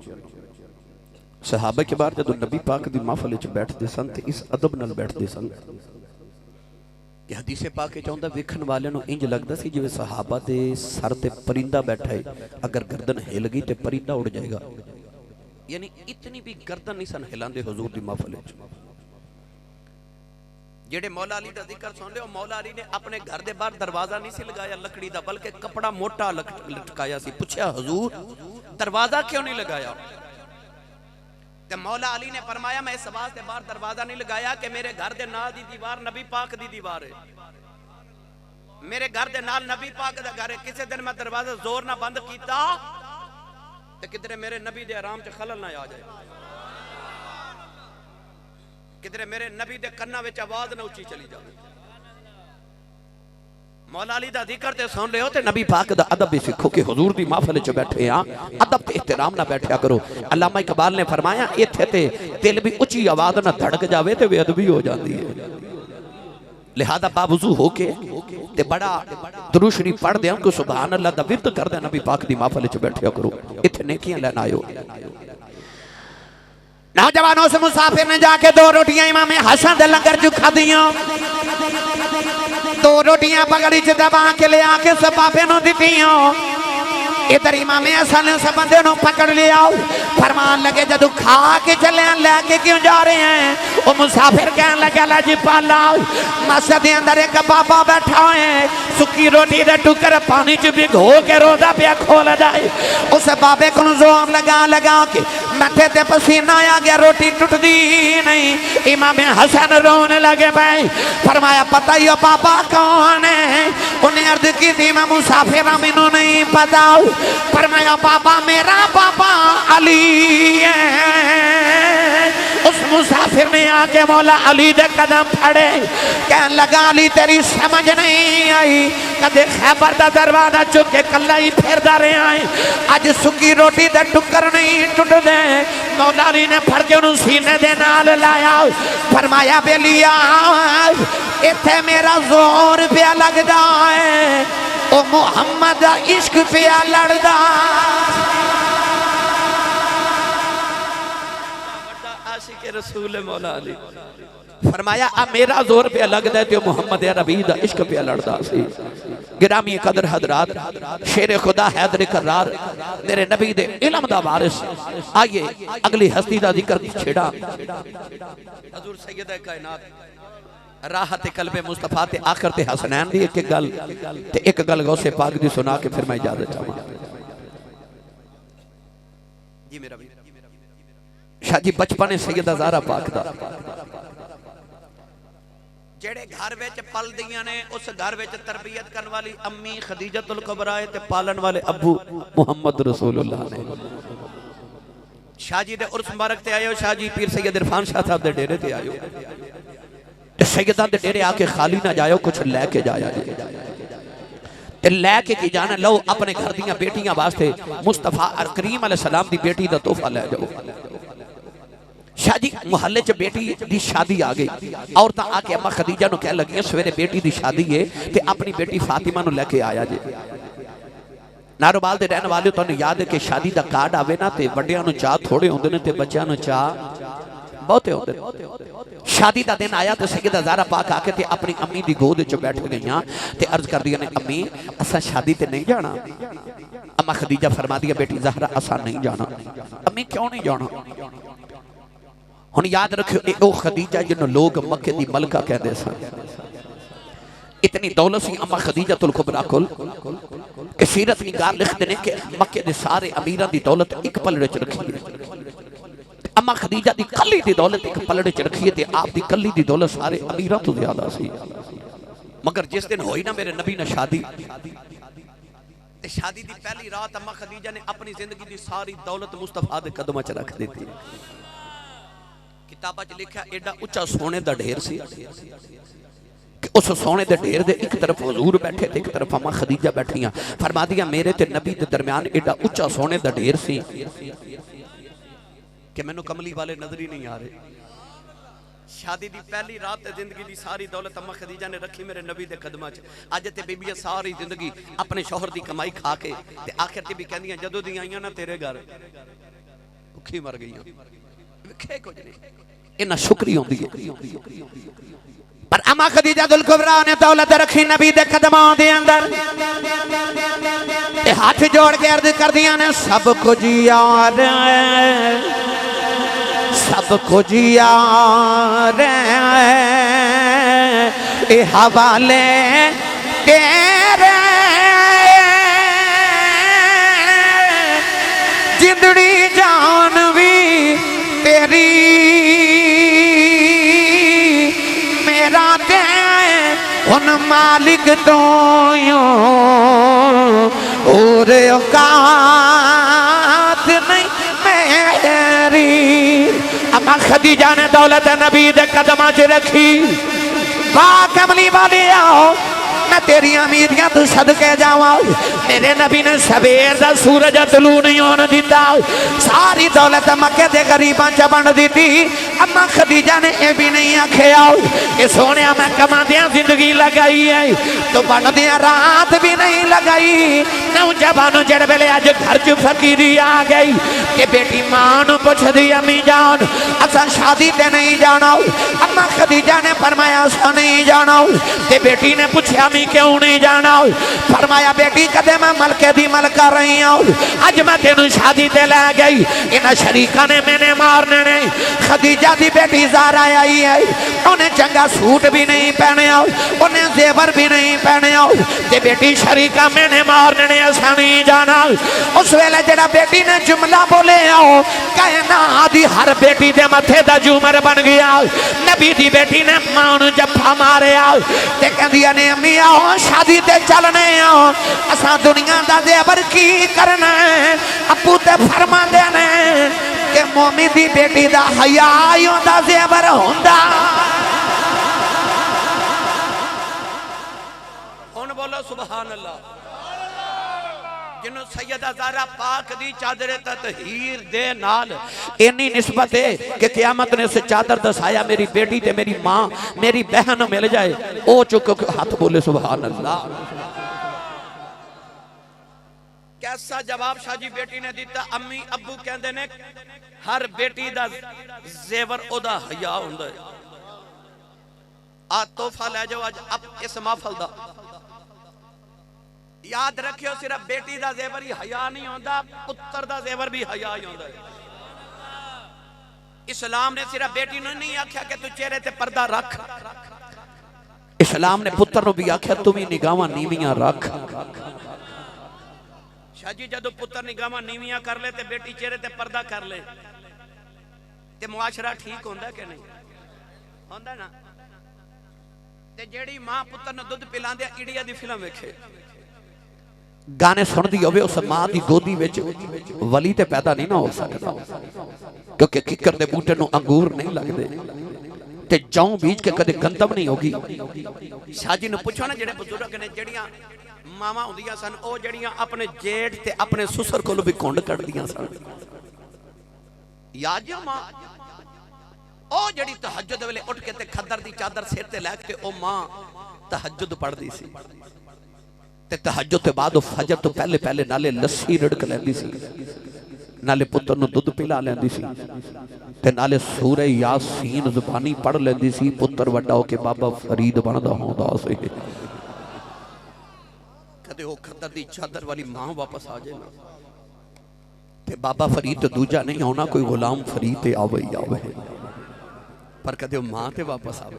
सहाबा के बार जो नबी पाक की महफिल च बैठते सन तो इस अदब नाल बैठते सन कि हदीसे पाक चाहता वेखण वाले नूं इंज लगता सी जिवें सहाबा के सर ते परिंदा बैठा है, अगर गर्दन हिल गई तो परिंदा उड़ जाएगा। यानी इतनी भी गर्दन नहीं सन हिलांदे हुजूर की महफिल च। जेड़े मौला अली का जिक्र सुन रहे हो, मौला अली ने अपने घर के बाहर दरवाजा नहीं सी लगाया लकड़ी का, बल्कि कपड़ा मोटा लटकाया सी। पूछा हुजूर दरवाजा क्यों नहीं लगाया? ते मौला अली ने फरमाया मैं इस वास्ते बाहर दरवाजा नहीं लगाया कि मेरे घर के नाल दी दीवार नबी पाक दी दीवार है, मेरे घर के नाल नबी पाक दा घर है। किसी दिन मैं दरवाजा जोर ना बंद किया ते किधरे मेरे नबी दे आराम च खलल ना आ जाए, किधरे मेरे नबी दे कन्ना विच आवाज ना उच्ची चली जाए। मौला अली दा जिक्र ते सुन रहे हो ते नबी पाक दा अदब भी सीखो कि हुजूर दी महफिल च बैठे हां अदब ते एहतराम ना बैठया करो। अल्लामा इकबाल ने फरमाया इत्थे ते दिल भी उच्ची आवाज ना धड़क जावे ते बेअदबी हो जाती है। लिहाजा बावजू होके ते बड़ा दुरूद शरीफ पढ़ दे को सुभान अल्लाह दा विरद कर दे नबी पाक दी महफिल च बैठया करो। इत्थे नेकियां लेना आयो। नौजवानों से मुसाफिर ने जाके 2 रोटियां इमाम हसन दे लंगर च खादियां। 2 रोटियां पगड़ी च दबा के ले आके सब बाबे नु दितियां। इधर इमाम हसन ने सब बंदे नु पकड़ लिया। फरमान लगे जदू खा के चले लेके क्यों जा रहे हैं? वो मुसाफिर कहने लगा ला जी पाला मस्जिद के अंदर एक बाबा बैठा है सुखी रोटी दे टुकर पानी च भिगो के रोजा पिया खोल जाए। उस बाबे को जोर लगा लगा के मथे ते पसीना आ गया रोटी टुटदी नहीं। इमाम हसन रोने लगे भाई। फरमाया पता ही हो बाबा कौन है? उन्हें अर्ज की थी मैं मुसाफिर मैनू नहीं पता। फरमाया बाबा मेरा बाबा अली है। उस मुसाफिर ने आके मौला अली दे कदम फड़े कहने लगा अली तेरी समझ नहीं आई कदे खैबर दा दरवाजा चुक के कला ही फिरदा रहा है अज सुकी रोटी दे टुकर नहीं टुटदे। मौला अली ने फड़ के उन्हें सीने दे नाल लाया। फरमाया बेलिया इत्थे मेरा जोर पिया लगदा है ओ मुहम्मद दा इश्क पिया लड़दा। आशिक रसूल मौला अली फरमाया आ मेरा जोर पे लगदा ते मोहम्मद अरबी दा इश्क पे लड़दा सी। गिरामी कदर हजरात शेर खुदा हैदर करार मेरे नबी दे इल्म दा वारिस। आइए अगली हस्ती दा जिक्र छेड़ा हजूर सैयद कायनात राहत कल्बे मुस्तफा ते आखिर ते हसनैन दी एक गल गौसे पाक दी सुना के फिर मैं इजाजत चाहूं। जी मेरा शाह जी बचपन सैयदा ज़हरा पाक दा जेड़े घर विच पलदियां ने उस घर विच तरबियत करने वाली अम्मी खदीजतुल कुबरा ते पालन वाले अबू मुहम्मद रसूलुल्लाह ने। शाह जी दे उर्स मुबारक ते आयो। शाह जी पीर सैयद इरफान शाह साहब दे डेरे ते आयो। सैयदा दे डेरे आके खाली ना जायो कुछ लैके जाया ते लैके की जाना लो अपने घर दियां बेटियां वास्ते मुस्तफा करीम अलैहि सलाम दी बेटी दा तोहफा ले जाओ। शाह जी मुहल्ले च बेटी दी शादी आ गई। औरतां आके अम्मा खदीजा नु कह लगियां सवेरे बेटी दी शादी है ते अपनी बेटी फातिमा नु लेके आया जे। नारोवाल दे रहने वाले तुहानू याद है कि शादी दा कार्ड आवे ना ते वड्डियां नु चाह थोड़े होंदे ने ते बच्चियां नु चाह बहुते होंदे ने। शादी दा दिन आया तो सैयदा ज़हरा पाक आके ते अपनी अम्मी दी गोद च बैठ गईयां ते अर्ज कर दिया ने अम्मी असा शादी ते नहीं जाना। अम्मा खदीजा फरमा दिया बेटी ज़हरा असा नहीं जाना। अम्मी क्यों नहीं जाना? हुण याद रखियो ओ खदीजा जिन्हों लोग मक्के दी मलका कहते सन। इतनी दौलत सी अम्मा खदीजतुल कुबरा कोल कि सीरत निगार लिखते ने कि मक्के दे सारे अमीरां दी दौलत एक पलड़े च रखी है। अम्मा खदीजा दी कली दी दौलत एक पलड़े च रखी है ते आप दी कली दी दौलत सारे अमीरां तो ज्यादा सी। मगर जिस दिन होई ना मेरे नबी ने शादी ते शादी दी पहली रात अम्मा खदीजा ने अपनी जिंदगी दी सारी दौलत मुस्तफा दे कदमां च रख दी। किताबा च लिखा एडा उच्चा सोने दा ढेर सी कि उस सोने दे ढेर दे एक तरफ हुजूर बैठे ते एक तरफ अम्मा खदीजा बैठियां। फरमा दिया मेरे ते नबी दे दरमियान एडा उच्चा सोने दा ढेर सी कि मैनू कमली वाले नजर ही नहीं आ रहे। शादी दी पहली रात जिंदगी दी सारी दौलत अम्मा खदीजा ने रखी मेरे नबी दे कदमां च। अज ते बीबियां सारी जिंदगी अपने शौहर दी कमाई खा के ते आखिर ते भी कहंदियां जदों दी आईयां ना तेरे घर भुखी मर गईयां। विखे कुछ नहीं इन्ना शुक्री होंदी है। पर अम्मा खदीजतुल कुबरा ने दौलत रखी नबी दे कदमां दे अंदर ते हाथ जोड़ के अर्ज कर दियां ने सब कुछ यार सब कुछ यार ए हवाले तेरे जिंदड़ी जान भी तेरी मेरा ते उन मालिक तो और औकात नहीं मेरी। अम्मा खदीजा ने दौलत नबी दे कदमां च रखी। वाह कमली वाले आओ मैं तेरी अमीरियां तू सदके जावा। मेरे नबी ने सवेर दा सूरज तलू नहीं होने दिता, सारी दौलत मक्के दे गरीबां च बंड दी। अम्मा खदीजा ने यह भी नहीं आखिया कि सोने मैं कमादिया जिंदगी लगाई है तो बनदिया रात भी नहीं लगाई। नौजवानों जड़ वेले अज घर च फकीरी आ गई कि बेटी मां नूं पुछदी अम्मी जान असा शादी ते नहीं जाना। अम्मा खदीजा ने फरमाया असा नहीं जाना। ते बेटी ने पूछा अम्मी क्यों नहीं जाना? फरमाया बेटी कदे मैं मलके दी मलका रही हूं, अज मैं तेनू शादी ते लै गई, इन्हां शरीका ने मैंने मारने ने। खदीजा दी बेटी ज़ारा आई है, उन्हें चंगा सूट भी नहीं पहने, उन्हें जेवर भी नहीं पहने। ते बेटी शरीका मैंने मारने ने असा नहीं जाना। उस वेले जड़ा बेटी ने जुमला बोले कायनात दी हर बेटी दे मथे दा झूमर बन गया। नबी दी बेटी ने मां नूं जफ्फा मारिया ते कहंदियां ने अम्मी आओ शादी ते चलने आओ, असा दुनिया दा जेवर की करना। अप्पू ते फरमांदे ने कि मोमिन दी बेटी दा हया होंदा जेवर होंदा। हुण बोलो सुभान अल्लाह। जिन्हों सैयदा ज़ारा पाक दी चादर ततहीर दे नाल इन्नी निस्बत है कि क़यामत ने उस चादर दसाया मेरी बेटी ते मेरी मां मेरी बहन मिल जाए, ओ चुक हाथ बोले सुभान अल्लाह। कैसा जवाब शाजी बेटी ने दिता? अम्मी अब्बू कहंदे ने हर बेटी दा जेवर ओदा हया हुंदा है। आ तोहफा ले जाओ अज इस महफल दा। याद रखियो सिर्फ बेटी दा जेवर ही हया नहीं होंदा, पुत्र दा जेवर भी हया ही होंदा है। इस्लाम ने सिर्फ बेटी नूं नहीं आख्या कि तू चेहरे ते पर्दा रख, इस्लाम ने पुत्र नूं भी आख्या तू भी निगाहां नीवियां रख। शाजी जदों पुत्र निगाहां नीवियां कर ले ते बेटी चेहरे ते पर्दा कर ले ते मुआशरा ठीक होंदा कि नहीं होंदा ना? ते जेड़ी मां पुत्र नूं दुध पिलांदे इंडिया दी फिल्म वेखे, गाने सुनदी होवे, उस मां दी गोदी विच वली ते पैदा नहीं ना हो सकदा, क्योंकि किकर दे बूटे नूं अंगूर नहीं लगदे ते जौ बीज के कदे गंदम नहीं होगी। शाजी नूं पुछो ना जेड़े बुजुर्ग ने जेड़ियां मावां हुंदियां सन ओ जेड़ियां अपने जेठ ते अपने सुसर कोलों भी कुंड कढदियां सन। याद जो मां ओ जेड़ी तहज्जुद वेले उठ के ते खद्दर दी चादर सिर ते लै के ओ मां तहज्जुद पढ़दी सी ते तहज्जुद ते बाद फजर तो पहले पहले नाले लस्सी रिड़क लैंदी सी, नाले पुत्र नूं दुध पिला लैंदी सी ते नाले सूरह यासीन ज़ुबानी पढ़ लैंदी सी। पुत्र वड्डा हो के बाबा फरीद बनदा होंदा सी। कदे ओ खद्दर दी चादर वाली मां वापस आ जाए ना ते बाबा फरीद तो दूजा नहीं होना, कोई गुलाम फरीद ते आवे ही आवे, पर कदे मां ते वापस आवे।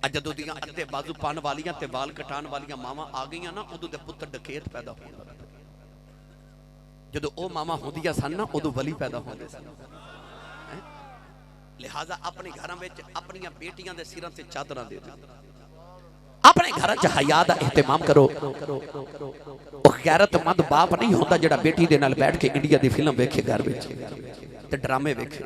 जदों दियां अद्धे बाजू पान वालियां ते वाल कटान वालियां मावां आ गईयां ना, उदों दे पुत्र डकैत पैदा होंदा। जदों ओ मावां होंदियां सन ना उदों वली पैदा होंदे सन। लिहाजा अपने घरां विच अपनियां बेटियां दे सिरां ते चादरां दे दिओ, अपने घर च हया दा एहतमाम करो। ओ गैरतमंद बाप नहीं होंदा जिहड़ा बेटी दे नाल बैठ के इंडिया दी फिल्म वेखे घर विच ते ड्रामे वेखे।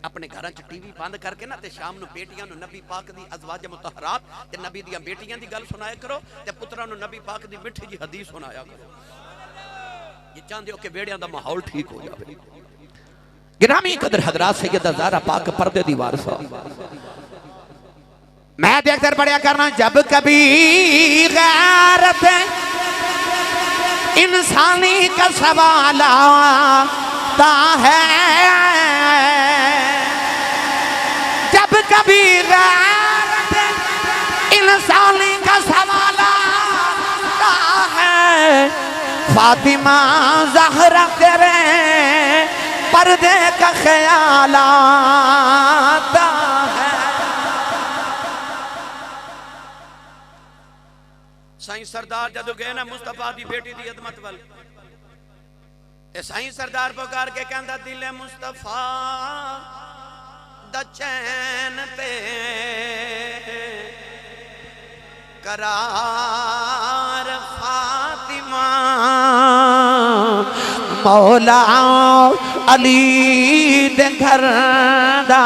अपने घर च टीवी बंद करके ना ते शाम नूं बेटियां नूं नबी पाक दी अज़वाज मुतहरात ते नबी दियां बेटियां दी गल सुनाया करो ते पुत्रां नूं नबी पाक दी मिठी जी हदीस सुनाया करो। ये चाहते हो कि बेड़ियां दा माहौल ठीक हो जाए। गिरामी कदर हजरात सैयदा ज़ारा पाक पर्दे दी वारिसा, मैं देखकर पढ़िया करना जब कभी गैरत इंसानी का सवाल आता है, जब कभी गैरत इंसानी का सवाल आता है, फातिमा ज़हरा तेरे पर्दे का ख्याल आता है। साईं सरदार जदों गए ना मुस्तफा दी बेटी दी अदमत वल, साईं सरदार पुकार के कहंदा दिल मुस्तफा दा चैन पे करार फातिमा, मौला अली दे घर दा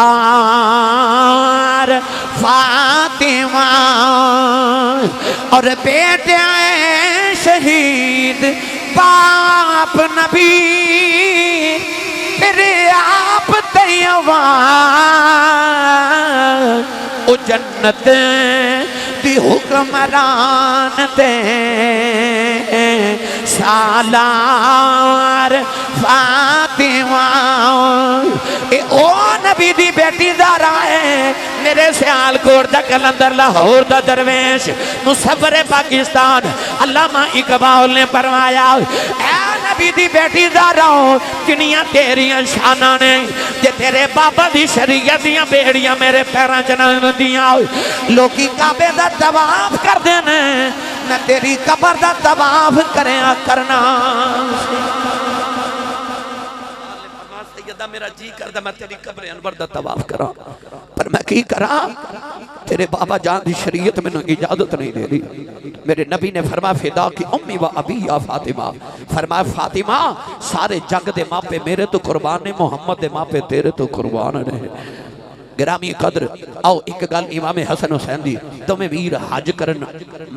सिंगार और बेटे शहीद बाप नबी फिर आप तैयार ओ जन्नत दी हुक्मरान ते सालार फातिमा ए ओ नबी दी बेटी ज़हरा है मेरे सियालकोट दा कलंदर लाहौर दा दरवेश मुसव्वर पाकिस्तान अल्लामा इकबाल ने फरमाया ऐ नबी दी बेटी ज़हरा किनियां तेरियां शानां ने जे तेरे बाबा दी शरीयत दियां बेड़ियां मेरे पैरां च ना होंदियां लोकी काबे दा तवाफ करदे ने मैं तेरी कबर दा तवाफ करया करना मेरा जी करदा मैं तेरी कब्र अनवर दा तवाफ करा पर मैं की करा तेरे बाबा जान दी शरीयत मैनू इजाजत नहीं दे रही मेरे नबी ने फरमाया फिदा की उम्मी व अबी या फातिमा फरमाया फातिमा सारे जग दे मापे मेरे तो कुर्बान ने मोहम्मद दे मापे तेरे तो कुर्बान ने गिरामी कदर आओ एक गल इमाम हसन हुसैन दी तुम्हें वीर हज करन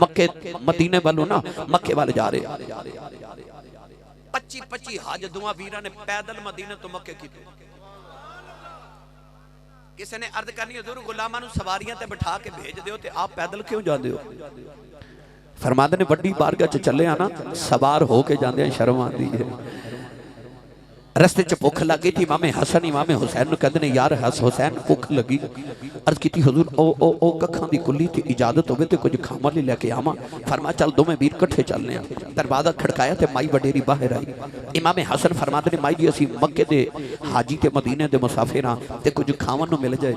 मक्के मदीने वालों ना मक्के वाले जा रहे 25 हज दुआ वीरा ने पैदल मदीने तो मक्के की किसी ने अर्ज करनी हजूर गुलामां नूं सवारियां ते बिठा के भेज दियो ते आप पैदल क्यों जाते हो फरमाते ने वड्डी बारगाह च चले आना सवार होके जाते शर्म आती है रस्ते च भुख लग गई थी इमाम हसन इमाम हुसैन नूं कहंदे ने यार हुसैन भुख लगी अर्ज की हजूर ओ कखां दी कुल्ली ते इजाजत होवे ते कुछ खावन लई लैके आवां फरमाया चल दोवें वीर इकट्ठे चलने आ दरवाजा खड़काया ते माई वडेरी बाहर आई इमाम हसन फरमाते ने माई जी असीं मक्के दे हाजी ते मदीने दे मुसाफिर हां ते कुछ खावन नूं मिल जाए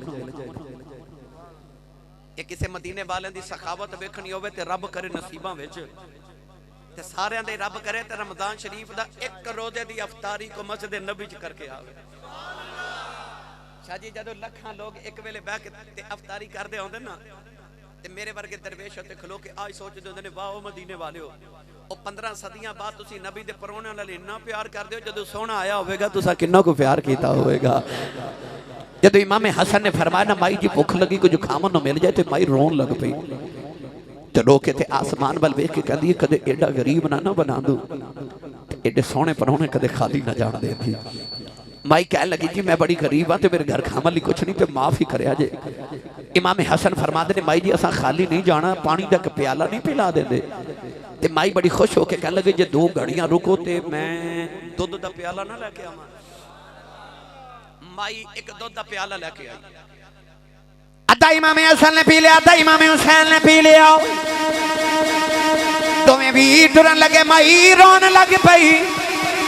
ये किसी मदीने वाले दी सखावत वेखणी होवे ते रब करे नसीबां विच ते सारे दे रब करे ते रमजान शरीफ दा एक रोजे दी अफतारी को मस्जिद नबी च करके आवे शाह जी जदों लखां लोग एक वेले बैठ के ते अफतारी करदे होंदे ना ते मेरे वर्गे दरवेश उत्ते खलो के आज सोचदे होंदे ने वाह ओ मदीने वालिओ ओ 15 सदियां बाद तुसी नबी दे परौणे नाल इन्ना प्यार करदे हो जदों सोहना आया होवेगा तुसा किन्ना को प्यार कीता होवेगा जदों इमाम हसन ने फरमाया ना माई जी भुख लगी कुछ खावन नूं मिल जाए ते माई रोन लग पई ते रोके ते आसमान वाल वेख के कहंदी है कदे एडा गरीब ना बना दूं एडे सोहने परौणे कदे खाली ना जान दे थी माई कह लगी जी मैं बड़ी गरीब हाँ मेरे घर खावन लई कुछ नहीं तो माफ ही करया जे इमाम हसन फरमाते ने माई जी असां खाली नहीं जाना पानी दा प्याला नहीं पिला देंदे ते माई बड़ी खुश होके कह लगी जे 2 घड़ियां रुको ते मैं दुध दा प्याला ना लेके आवां माई एक दुध दा प्याला लेके आई अद्धा इमाम हसन ने पी लिया अद्धा इमाम हुसैन ने पी लिया तुम्हें भी टुरन लगे माई रोन लग पई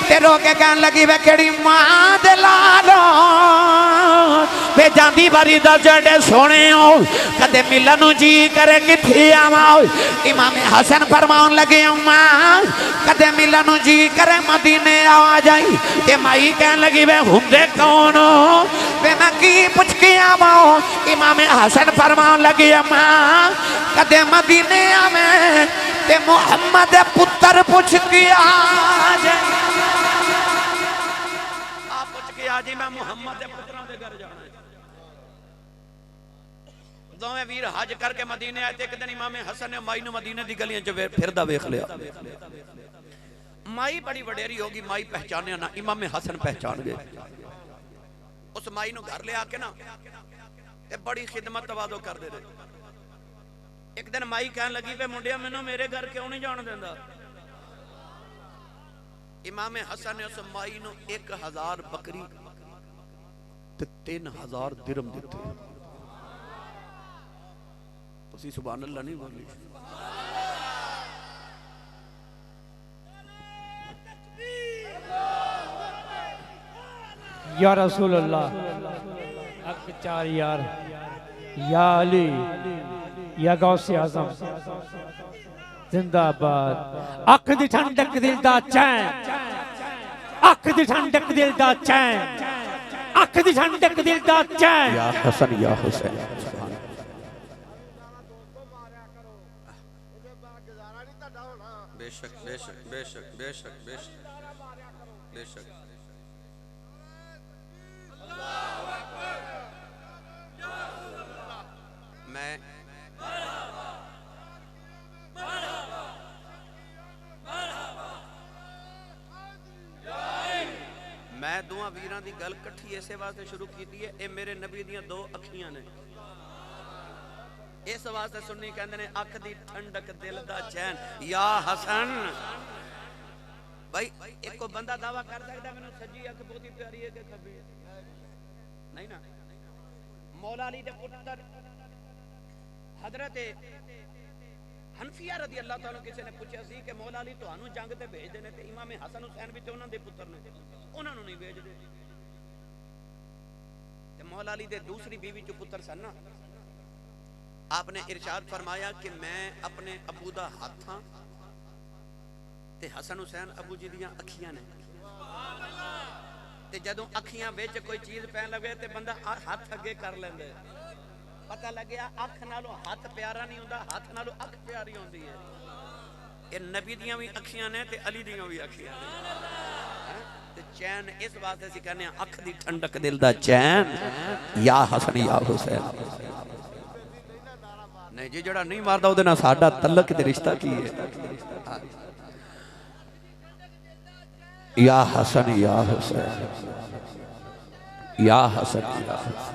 ते रोके कहन लगी वे केड़ी मां दे लालो वे जांदी बारी दा जड़े सोने हो कदे मिलन नूं जी करे किथे आवां इमाम हसन फरमाउन लगे मां कदे मिलन नूं जी करे मदीने आ जाई ते माई कहन लगी वे हुंदे कौन वे मैं की पुछ के आवां इमाम हसन फरमाउन लगे मां कदे मदीने आवें ते मुहम्मद दे पुत्र पुछ के आ जाए जी मैं मुहम्मद दे पुत्रां दे घर जाना है दोवें वीर हज करके मदीने आए एक दिन इमाम हसन ने माई नूं मदीने दी गलियां च फिरदा वेख लिया माई बड़ी वडेरी होगी माई पहचाने ना इमाम हसन पहचान गए उस माई नूं घर ले आके ना ते बड़ी खिदमत तवादो कर दे रहे एक दिन माई कहन लगी वे मुंडिया मैनूं मेरे घर क्यों नहीं जान देंदा इमाम हसन ने उस माई नूं 1000 बकरी ते 3000 दिरहम दिते तुसी सुभान अल्लाह नहीं बोली या रसूल अल्लाह हक 4 यार या अली या गौसे आजम जिंदाबाद अख दी ठंडक दिल दा चैन अख दी ठंडक दिल दा चैन अख दी ठंडक दिल दा चैन या हसन या हुसैन बेशक बेशक बेशक बेशक बेशक बेशक मैं वीरां दी गल कट्ठी इसे वास्ते शुरू की है, ये मेरे नबी दियां दो अखियां ने। इस वास्ते सुन्नी कहंदे ने अख दी ठंडक दिल दा चैन। या हसन भाई एक को बंदा दावा कर सकदा मैनू सज्जी अख बहुती प्यारी है कि खब्बी है? नहीं ना। मौला अली दे पुत्र हजरत हनफिया रदी अल्लाह तआला किसी ने पूछा सी कि मौला अली तुहानू जंग ते भेजदे ने ते इमाम हसन हुसैन भी ते उन्हां दे पुत्र ने, उन्हां नू नहीं भेजदे। ते मौला अली दे दूसरी बीवी चो पुत्र सन ना, आपने इरशाद फरमाया कि मैं अपने अबू दा हाथ हां ते हसन हुसैन अबू जी दियां अखियां ने। ते जदों अखियां विच कोई चीज पैन लगे ते बंदा हाथ अगे कर लैंदा। पता लग्या अख नालों हाथ प्यारा नहीं हुंदा, हाथ नालों अख प्यारी होंदी है। ये नबी दियां भी अखियां ने ते अली दियां भी अखियां ने। ते चैन इस वास्ते असीं कहने अख दी ठंडक दिल दा चैन। या हसन या हुसैन नहीं जी, जड़ा नहीं मारदा ओदे नाल साडा तल्लक ते रिश्ता की है? या हसन या हुसैन, या हसन या हुसैन।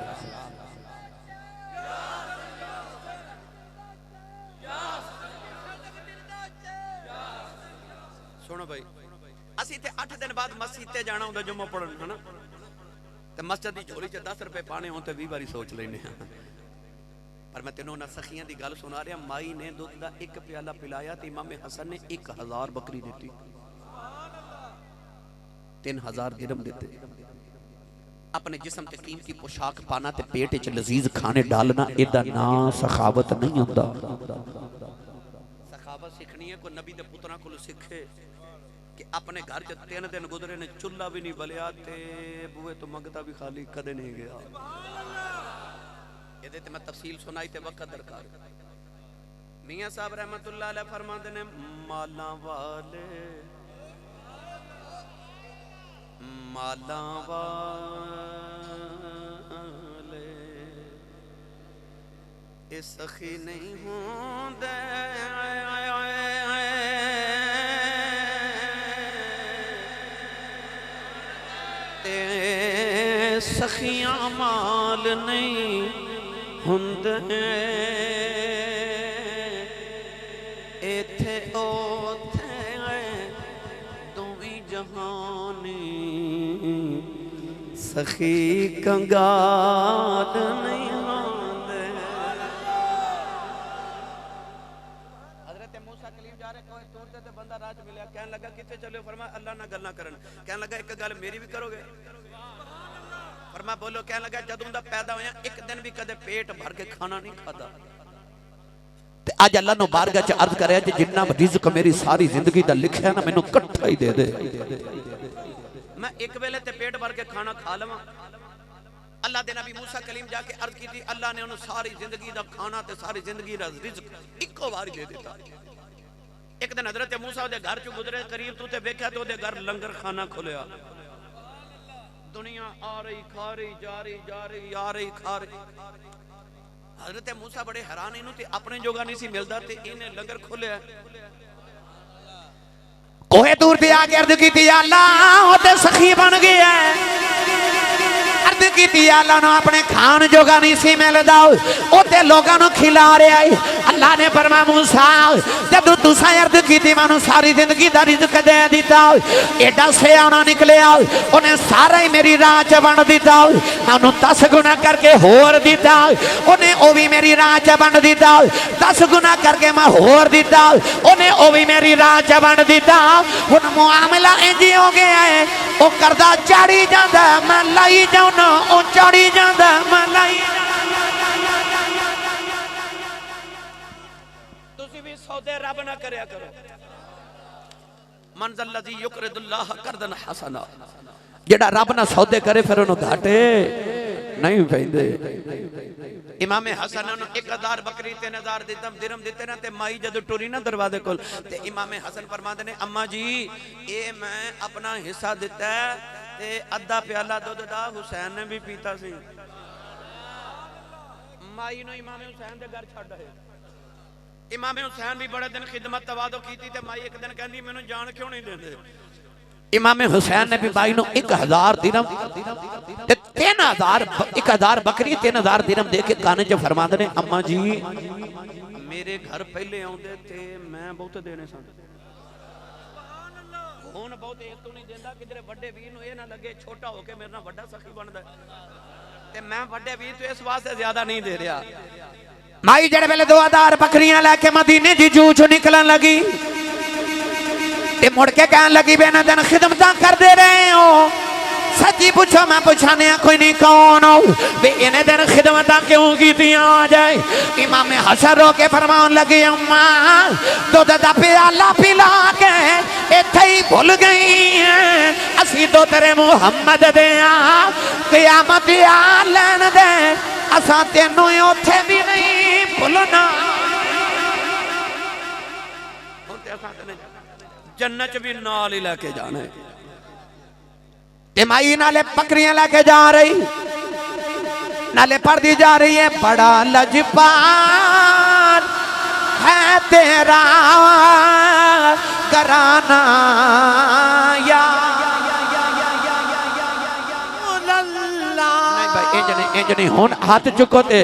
सुनो भाई, असी ते 8 दिन बाद मस्जिद ते जाना होंदा जुम्मा पढ़न, है ना? ते मस्जिद दी झोली च 10 रुपए पाने हों ते 20 बारी सोच लेने। पर मैं तेनों ना सखियां दी गल सुना रहा। माई ने दुध का एक प्याला पिलाया तो इमाम हसन ने 1000 बकरी दी, 3000 दिरहम देते। अपने जिस्म ते कीमती पोशाक पाना ते पेट च लजीज खाने डालना, एदा ना सखावत नहीं होता। सखावत सीखनी है कोई नबी दे पुत्रां कोलों सीखे कि अपने घर च 3 दिन गुजरे ने, चुल्ला भी नहीं बलिया ते बूहे तो मंगता भी खाली कदे नहीं गया। ये मैं तफसील सुनाई ते वक्त दरकार। मियां साहब रहमतुल्लाह अलैह फरमाते ने माला वाले ये सखी नहीं होंदे ते सखियां माल नहीं हुंदे। इथे ओथे दोवी जहानी सखी कंगाल नहीं होंदे। हजरत मूसा कलीम जा रहे कोई तूर ते बंदा रात मिलया, कहने लगा किथे चले? फरमाया अल्लाह ना गल्ला करन। कहने लगा एक गल मेरी भी करोगे? फरमा बोलो। कहने लगा जदों दा पैदा होया एक दिन भी कदे पेट भर के खाना नहीं खाता। ते अज अल्लाह नु बारगाह च अर्ज करया जे जिन्ना रिज़्क मेरी सारी जिंदगी दा लिखया ना मैनू इकट्ठा ही दे दे। मैं एक वेले ते पेट भर के खाना खा लवां। अल्लाह दे नबी मूसा कलीम जाके अर्ज की थी, अल्लाह ने उन्हें सारी जिंदगी दा खाना ते सारी जिंदगी दा रिज़्क इक्को बार दे दिता। एक दिन हजरत मूसा दे घर च गुजरे करीब तू ते वेख्या ते ओदे घर लंगर खाना खुलिया। दुनिया आ रही खा रही जा रही जा रही आ रही खा रही। हजरत मूसा बड़े हैरान, इन्हों ते अपने जोगा नहीं सी मिलता ते इन्हें लंगर खोलिया। कोहे दूर ते आके अर्ज की अल्लाह ओ ते सखी बन गया। अर्ज की अल्लाह नु अपने खान जोगा नहीं सी मिलदा, ओ ते लोगां नु खिला रहा है। अल्लाह ने फरमाया मूसा जदों तुसा अर्ज की मैनू सारी जिंदगी दा रिज़्क दे दिता, एडा सियाना निकलिया, उन्हें सारा ही मेरी राह च बन दिता। मैनू 10 गुना करके होर दिता, उन्हें ओ भी मेरी राह च बन दिता। 10 गुना करके मैं होर दिता, उन्हें ओ भी मेरी राह च बन दिता। हुण मुआमला इंज हो गया है, ओ करदा चढ़ी जांदा मैं लाई जाऊना, ओ चढ़ी जांदा मैं लाई। तुसी भी सौदे रब ना करया करो। मनज़ल लज़ी युक़रिदुल्लाह क़र्ज़न हसना, जेड़ा रब ना सौदे करे फिर उन्होंने घाटे नहीं पैंदे। इमाम हसन ने 1000 बकरी 3000 दिरहम दिते ना ते माई जद टुरी ना दरवाजे कोल ते इमाम हसन फरमाते ने अम्मा जी ये मैं अपना हिस्सा दिता ते अद्धा प्याला दुध दा हुसैन ने भी पीता सी। माई नु इमाम हुसैन दे घर छड्ड आए। इमाम हुसैन भी बड़े दिन खिदमत तवादो की ते माई एक दिन कहंदी मैनू जान क्यों नहीं देंदे? इमाम हुसैन ने भी बाई नूं 1000 दिरहम ते 1000 बकरी 3000 दिरहम दे के काने च फरमांदे ने अम्मा जी मेरे घर पहले आउंदे ते मैं बहुत देने सन हुण बहुत एक तो नहीं देंदा किधरे वड्डे वीर नूं ये ना लगे छोटा होके मेरे नाल वड्डा सखी बनदा ते मैं वड्डे वीर तो इस वास्ते ज्यादा नहीं दे रहा। माई जेड़े वेले 2000 बकरियां लेके मदीने दी जू चों निकलन लगी ते मुड़ के कहन लगी बे ना दिन खिदमत करदे रहे हो सच्ची पूछो मैं पुछाने कोई नहीं कौन हो बे इन्हें दिन खिदमत क्यों कीतियां आ जाए। इमाम हसन रो के फरमान लगे अम्मा दुध दा प्याला पिला के इत्थे ही भुल गई असी तो तेरे मुहम्मद दे क़यामत आ लैन दे असा तेनों उथे भी नहीं भुलना। जन्नत भी नाल ही लेके जाना है। ते माई नाले बकरियां लेके जा रही नाले पढ़ती जा रही है बड़ा लजपाल है तेरा घराना या इंज नहीं हुण हाथ चुको ते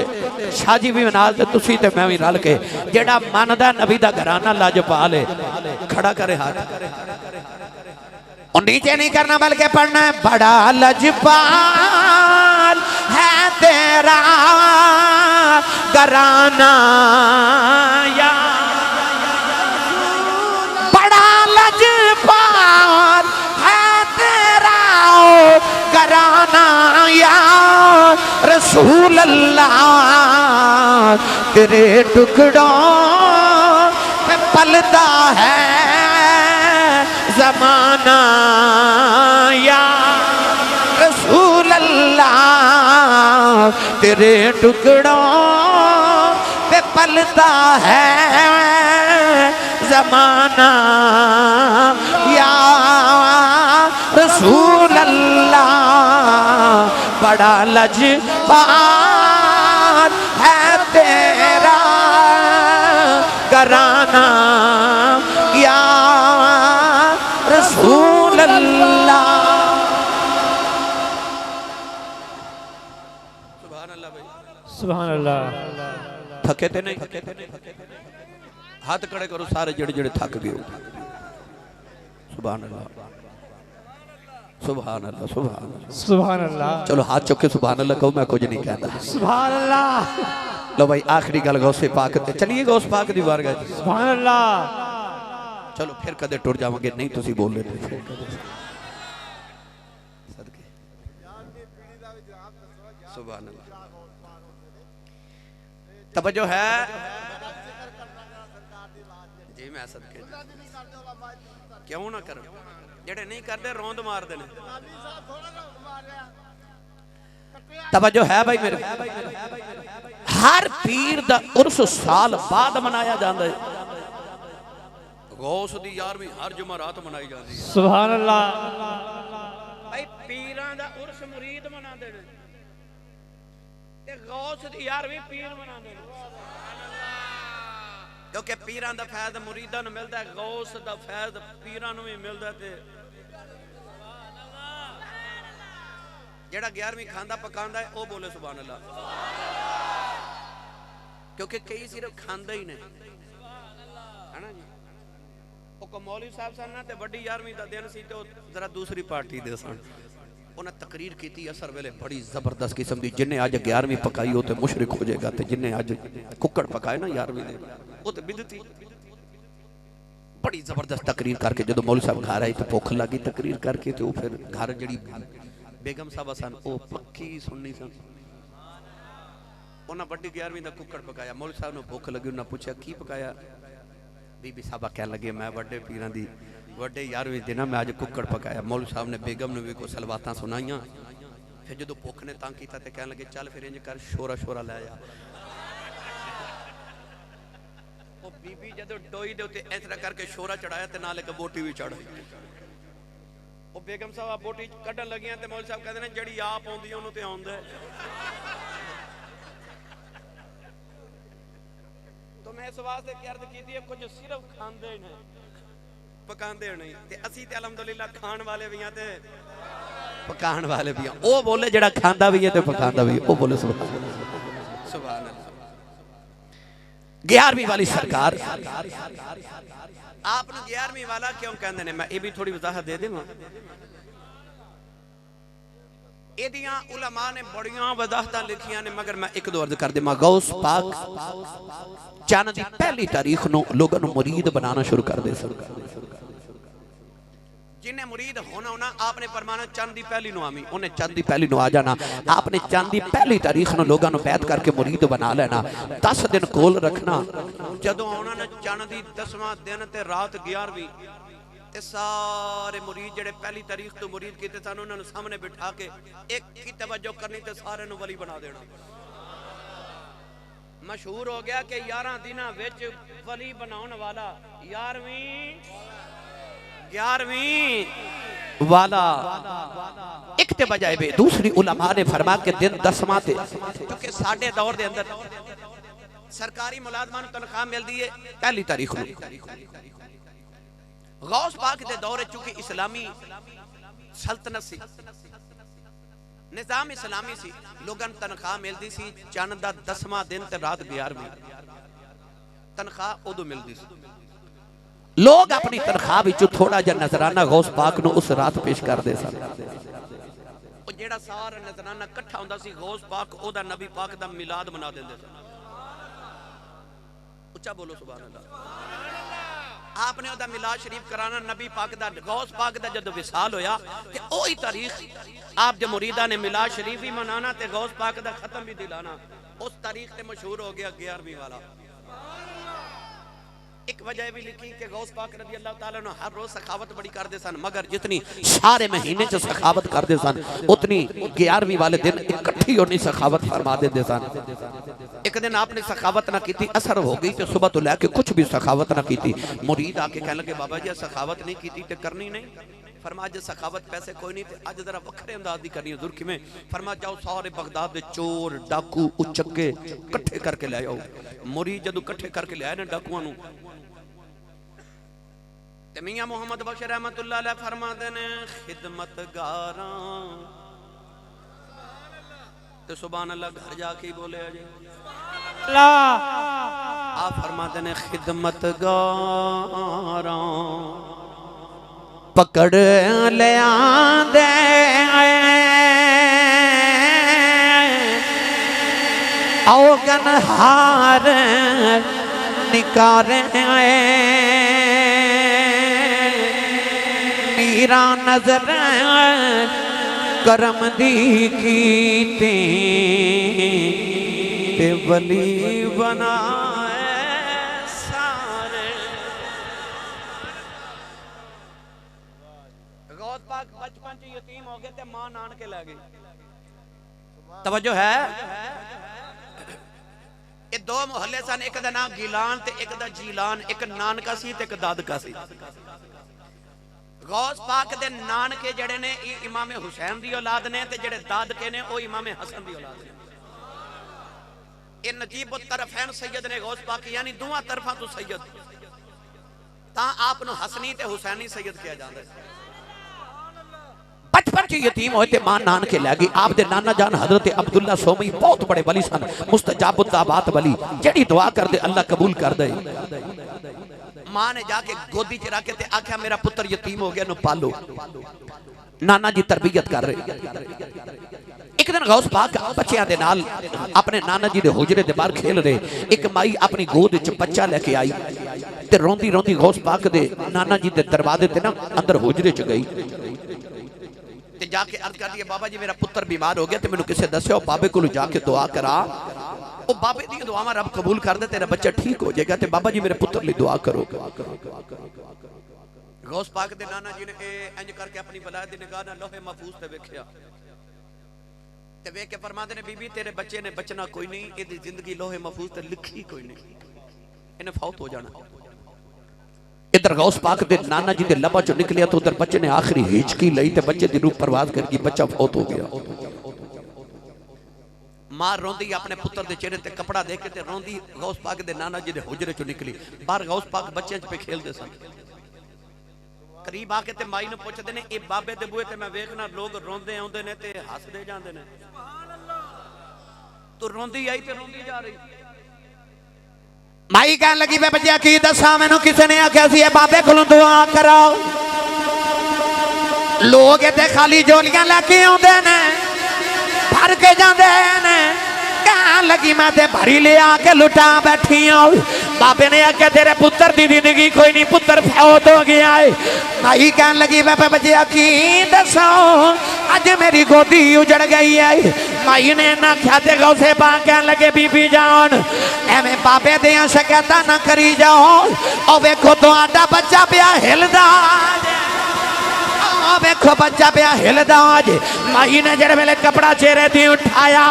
शाजी भी नाल ते तुसी ते मैं भी रल के जेड़ा मनदा नबी दा घराना लजपाल है खड़ा करे हाथ और नीचे नहीं करना बल्कि पढ़ना है बड़ा लजपाल है तेरा घराना या बड़ा लजपाल है तेरा घराना या रसूल अल्लाह तेरे टुकड़ों में पलता है ज़माना या रसूल अल्लाह तेरे टुकड़ों पे पलता है ज़माना या रसूल अल्लाह बड़ा लजपाल है तेरा घराना या रसूल अल्लाह। सुभान अल्लाह भाई सुभान अल्लाह। थके थे नहीं हाथ खड़े करो सारे जड़े जड़े थक गए हो। सुभान अल्लाह सुभान अल्लाह सुभान अल्लाह सुभान अल्लाह। चलो हाथ चुके सुभान अल्लाह कहो मैं कुछ नहीं कहता। सुभान अल्लाह। लो भाई आखिरी गल गौसे पाक ते चलिए गौस पाक दी बारगाह च सुभान अल्लाह। चलो फिर कदे टुर जावांगे नहीं तुसी बोल रहे थे सदके सुभान अल्लाह। तवज्जो है जी मैं सदके क्यों ना कर जेड़े नहीं करते रोंद मार देने। तवज्जो है भाई मेरे हर पीर दा उर्स साल बाद मनाया जाता है। गौस दी 11वीं हर जुमेरात मनाई जाती है। सुभान अल्लाह। भाई पीरां दा उर्स मुरीद मनाते ने ते गौस दी 11वीं पीर मनाते ने क्योंकि पीरां दा फैज़ मुरीदां नूं मिलदा है गौस दा फैज़ पीरां नूं भी मिलदा ते जेड़ा 11वीं खांदा पकांदा है वो बोले सुभान अल्लाह क्योंकि कई सिर्फ खांदा ही ने है ना जी। वो मौलवी साहब सन ना ते वड्डी 11वीं दा दिन सी ते जरा दूसरी पार्टी दे सन उन्हें तकरीर की असर वेले बड़ी जबरदस्त किस्म की जिन्हें अज 11वीं पकाई हो तो मुशरिक हो जाएगा ते जिन्हें अज कुक्कड़ पकाए ना 11वीं दे वो तो बिदती। बड़ी जबरदस्त तकरीर करके जो मौलवी साहब घर आए तो भुख लगी तकरीर करके तो फिर घर जी बेगम साहब सन वो पक्की सुननी सन उन्हें वड्डी 11वीं का कुक्कड़ पकाया मौलवी साहब ने भुख लगी उन्हें पूछा की पकाया बीबी साहबा कह लगे मैं वड्डे पीरां दी वड्डे 11वीं दिन मैं अज कुक्कड़ पकाया। मौलवी साहब ने बेगम ने भी कोई सलवातां सुनाइयां फिर जो भुख ने तंग किया तो कह लगे चल फिर इंज कर शोरा शोरा लै जा। वो बीबी जदों डोई दे उत्ते इस तरह करके शोरा चढ़ाया तो नाल एक बोटी भी चढ़ वो बेगम साहब बोटी कड्ढन लगियां ते मौलवी साहब कहते हैं जड़ी आप आउंदी ओनू ते आउंदा तो मैं इस वास्ते अर्ज की कुछ सिर्फ खांदे ने पकांदे नहीं ते असी ते अलहमदुलिल्लाह खान वाले भी हैं ते पकान वाले भी हैं। ओ बोले जेड़ा खांदा भी है ते पकांदा भी है, ओ बोले सुभान अल्लाह सुभान अल्लाह। 11वीं वाली सरकार आपने 11वीं वाला क्यों कहते हैं, मैं ये भी थोड़ी वजाहत दे देवां। एदियां उलमा ने बड़ियां वजाहतां लिखियां ने, मगर मैं एक दो अर्ज कर देवां। गौस पाक चंद दी पहली तारीख नूं लोगों नूं मुरीद बनाना शुरू कर दे सन। जिन्हें मुरीद होना होना आपने फरमाना चंद दी पहली नूं आमी, उन्हें चंद दी पहली नूं आ जाना। आपने चंद दी पहली तारीख नूं लोगों नूं बैत करके मुरीद बना लेना। 10 दिन कोल रखना, जदों आउणा ना चंद दी 10वां दिन ते रात 11वीं ते सारे मुरीद जेड़े पहली तारीख तो मुरीद कीते सन उन्हां नूं सामने बिठा के एक ही तवज्जो करनी ते सारे नूं वली बना देना। मशहूर हो गया कि 11 दिनां विच वली बनाउण वाला 11वीं वाला एक ते बजाए बे। दूसरी उलमा ने फरमा के दिन 10वां ते, क्योंकि साडे दौर दे अंदर सरकारी मुलाजमान नूं तनख्वाह मिलदी है पहली तारीख नूं। गौस पाक दे दौर चूंकि इस्लामी सल्तनत सी, निजाम इस्लामी सी, लोगन तनख्वाह मिलदी सी चंद दा 10वां दिन ते रात 11वीं तनख्वाह उदों मिलदी सी। लोग अपनी तनख्वाह विचों थोड़ा जिहा नजराना गौस पाक नूं उस रात पेश करदे सन। ओ जेड़ा सारा नजराना इकट्ठा हुंदा सी गौस पाक ओदा नबी पाक दा मिलाद मना दिंदे सन। उच्चा बोलो सुभान अल्लाह। आपने ओदा मिलाद शरीफ कराना, नबी पाक दा गौस पाक दा जदों विसाल होया ते ओही तारीख आप दे मुरीदा ने मिलाद शरीफ भी मनाना ते गौस पाक दा खत्म भी दिलाना। उस तारीख ते मशहूर हो गया 11वीं वाला। एक वजह भी लिखी कि गौस पाक रज़ी अल्लाह ताला ने हर रोज सखावत बड़ी करते सन, मगर जितनी सारे महीने च सखावत करते सन उतनी 11वीं वाले दिन इकट्ठी होनी सखावत फरमा देते सन। एक दिन आपने सखावत ना की, असर हो गई तो सुबह तो लेके कुछ भी सखावत ना की। मुरीद आके कहने लगे बाबा जी सखावत नहीं की तो करनी नहीं। फरमा अज सखावत पैसे कोई नहीं, अज जरा वखरे अंदाज की करनी है। जुर्खी में फरमा जाओ सारे बगदाद के चोर डाकू उचक्के कट्ठे करके ले आओ। मुरीद जदों कट्ठे करके ले आए ना डाकुआं नूं, ते मियां मुहम्मद बख्श रहमतुल्लाह अलैह फरमाते ने खिदमतगारां ते सुभान अल्लाह घर जाके बोले अजे आप फरमाते ने खिदमतगारां पकड़ ले आंदे औगन हार निकारे मीरा नजर करम दी कीते ते वली बनाए सारे। गौस पाक बचपन च यतीम हो गए ते मां नान के ले गई। तवज्जो है। ये दो मोहल्ले सन, एक दा नाम गिलान ते एक दा जीलान, एक नानका सी ते एक दादका सी। गौस पाक दे नानके जड़े ने इमाम हुसैन दी औलाद ने ते जड़े दादके ने ओ इमाम हसन दी औलाद ने। ये नजीब तरफैन सैयद ने गौस पाक, यानी दोवां तरफां तो सैयद, तां आप नु हसनी ते हुसैनी सैयद कहा जांदा है। बचपन च यतीम होए ते मां नान के लै गई। आप दे नाना जान हजरत अब्दुल्ला सोमी बहुत बड़े वली सन, मुस्तजाबुद दावात वली, जेड़ी दुआ कर दे अल्लाह कबूल कर दे। मां ने जाके गोदी च रख के आख्या मेरा पुत्र यतीम हो गया, नु पालो। नाना जी तरबियत कर रहे। एक दिन गौस पाक बच्चों के नाल अपने नाना जी दे हुजरे दे बाहर खेल रहे। एक माई अपनी गोद च बच्चा लेके आई ते रोंदी रोंदी गौस पाक दे नाना जी दे दरवाजे ते ना अंदर हुजरे च गई ते जाके अर्ज कर दी बाबा जी मेरा पुत्र बीमार हो गया ते मैनू किसे दस्यो, बाबे को जाके दुआ करा, ओ बाबे दी दुआवां रब कबूल कर दे, तेरा बच्चा ठीक हो जाएगा। ते बाबा जी मेरे पुत्र लिए दुआ करो। गौस पाक दे नाना जी ने इंज करके अपनी वलायत दी निगाह नाल लोहे महफूज ते वेखिया ते वेख के फरमाते ने बीबी तेरे बच्चे ने बचना कोई नहीं, इहदी जिंदगी लोहे महफूज ते लिखी कोई नहीं, इन्हें फौत हो जाना। इधर गौस पाक दे नाना जी दे लबा चो निकलिया तो उधर बच्चे ने आखिरी हिचकी लई ते बच्चे दी रूह परवाज करके बच्चा फौत हो गया। मां रोंदी अपने पुत्र दे चेहरे ते कपड़ा देख के ते रोंदी गौस पाक दे नाना जी दे हुजरे चो निकली। बाहर गौस पाक बच्चे पे खेलदे सन। करीब आके ते माई नूं पुछदे ने ए बाबे दे बूहे ते मैं वेखना लोग रोंदे आउंदे ने ते हसदे जांदे ने तू रोंदी आई ते रोंदी जा रही माई कह लगी वे बच्चा की दसा मैनू किसी ने आख्या सी बाबे को दुआ कराओ लोग इतने खाली झोलियां लैके आउंदे ने भर के जांदे ने कह लगी मैं ते भरी ले आके लुटा बैठी हूं बाबे ने आख्या तेरे पुत्र दी जिंदगी कोई नहीं पुत्र फौत हो गया है माई कह लगी वे बच्चा की दसो अज मेरी गोदी उजड़ गई है माई ने ना ख्याते गौसे पा कह लगे बीबी जान एवें बाबे दियां शिकायतां ना करी जाओ और वेखो तुहाडा बच्चा पिया हिलदा वेखो बच्चा पिया हिलदा अज माई ने जिस वेले कपड़ा चेहरे दी उठाया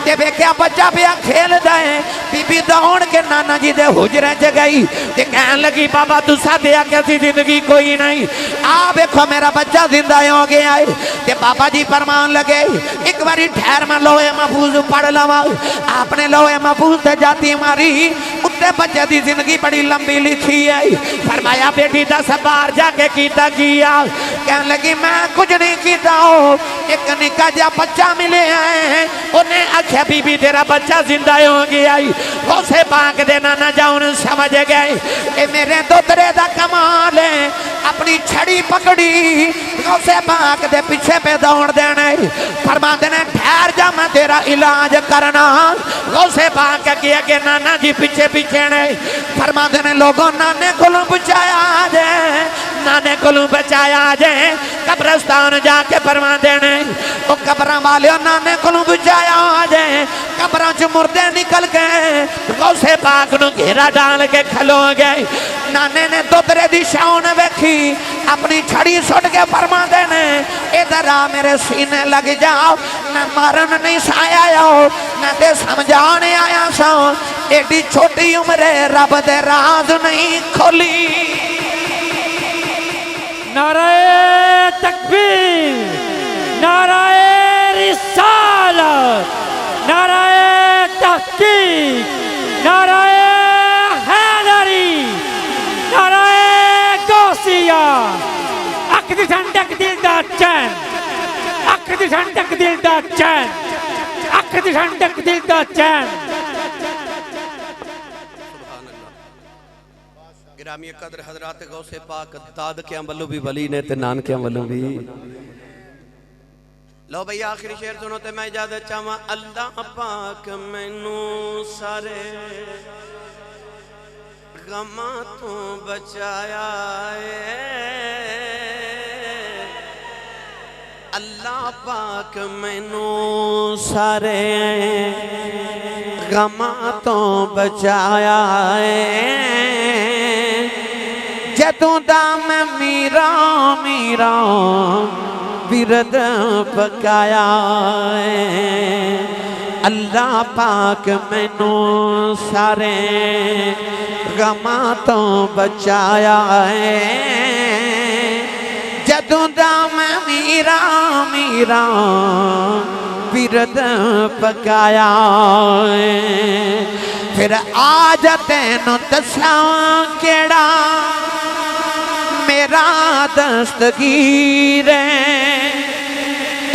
ते वेख्या बच्चा पिया खेलदा है बीबी दौड़ के नाना जी दे हुजरे च गई ते कहन लगी बाबा तुसा ते आख्या सी जिंदगी कोई नहीं आ वेखो मेरा बच्चा जिंदा हो गया है ते बाबा जी फरमान लगे एक बारी ठहर मैं लोहे महफूज पढ़ लवा आपने लोहे महफूज से जाती मारी उत्ते बच्चे दी जिंदगी बड़ी लंबी लिखी है फरमाया बेटी दस बार जाके कीता किया कहन लगी मैं कुछ नहीं किया एक निका जा बच्चा मिले है उन्हें आख्या बीबी तेरा बच्चा जिंदा हो गया उसे पाक देना ना जाऊन समझ गए ये मेरे दोतरे दा कमाल है अपनी छड़ी पकड़ी उसे पाक दे पीछे पे दौड़ देने फरमाते ने ठहर जा मैं तेरा इलाज करना उसे पाक के आगे नाना जी पीछे पीछे ने फरमाते ने लोगों नाने को बचाया जे नाने को बचाया जे कब्रस्तान जाके फरमा देने वो कब्र वाले नाने को बचाया जे कब्र च मुर्दे निकल गए गौसे पाक नु घेरा डाल के खलो गए नाने ने दोतरे दी शान वेखी अपनी छड़ी सुट के फरमा देने इधर आ मेरे सीने लग जाओ मैं मारन नहीं साया मैं ते समझाने आया सो एडी छोटी उम्र रब दे राज नहीं खोली नाराए तकबीर नाराए रिसालत नाराए तहकीक नाराए हैदरी नाराए गौसिया अख दी ठंडक दिल दा चैन अख दी ठंडक दिल दा चैन अख दी ठंडक दिल दा चैन गिरामी कदर हजरात गौसे पाक दाद के वल्लों भी वली ने ते नान के वल्लों भी लो भैया आखिरी शेर सुनो ते मैं इजाजत चाहवा अल्लाह पाक मैनू सारे गमां तो बचाया है अल्लाह पाक मैनू सारे गमां तो बचाया है जदों दा मैं मीरा मीरा बिरद पकाया अल्लाह पाक मैनू सारे गमां तो बचाया है जदों दा मैं मीरा मीरा बिरद पकाया फिर आज तेनू दसा केड़ा मेरा दस्तगीर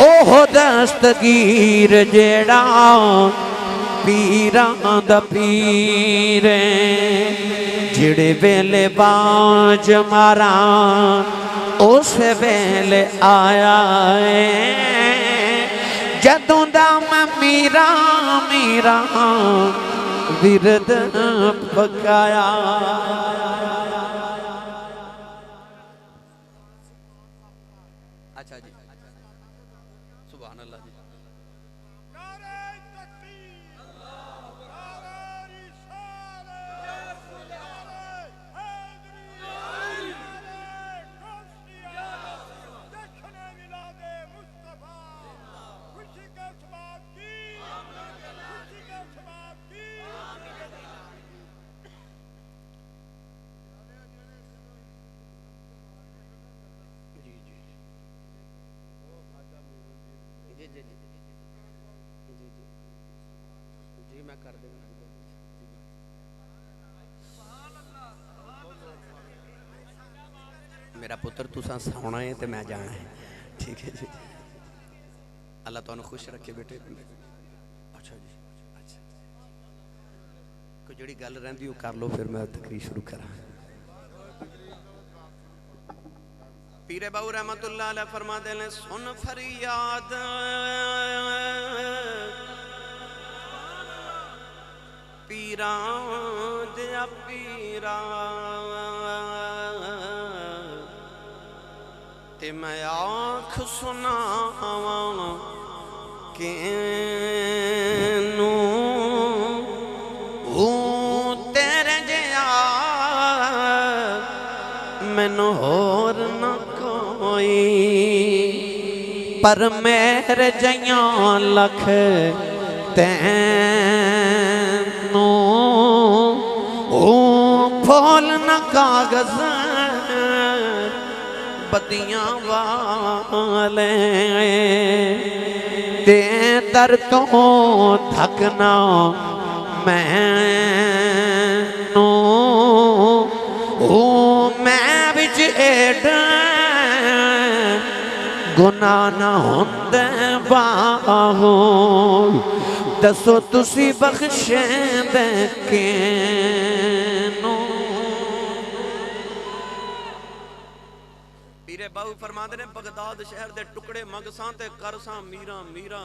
ओह दस्तगीर जेड़ा पीरां दा पीर जिड़े वेले बाज मारा उस वेले आया है जदों दा मैं मीरा मीरा बिरद पकाया अच्छा जी सुभान अल्लाह जी जी मैं कर दूंगा मेरा पुत्र तुसा सोना है तो मैं जाना है। ठीक है जी, अल्लाह तुहानू खुश रखे बेटे। अच्छा जी, अच्छा कोई जिहड़ी गल रहिंदी वो कर लो, फिर मैं तकरीर शुरू करा। पीरे बाऊ रहमतुल्लाह अलैह फरमाते हैं, सुन फरियाद पीरा दिया पीरा, ते मैं आख सुनावा किनू तेरे जिया मैनू होर न कोई, पर मेरे जइया लख तैनू फूल न कागज बदियां वाले, ते दर तो थकना मैनू, मैं बिच एड गुनाह ना होंदे बाहो, दसो तुसी बख्शेंदे किनू। पीरे बाऊ फरमाते ने, बगदाद शहर दे टुकड़े मंगसां ते करसां मीरा मीरा।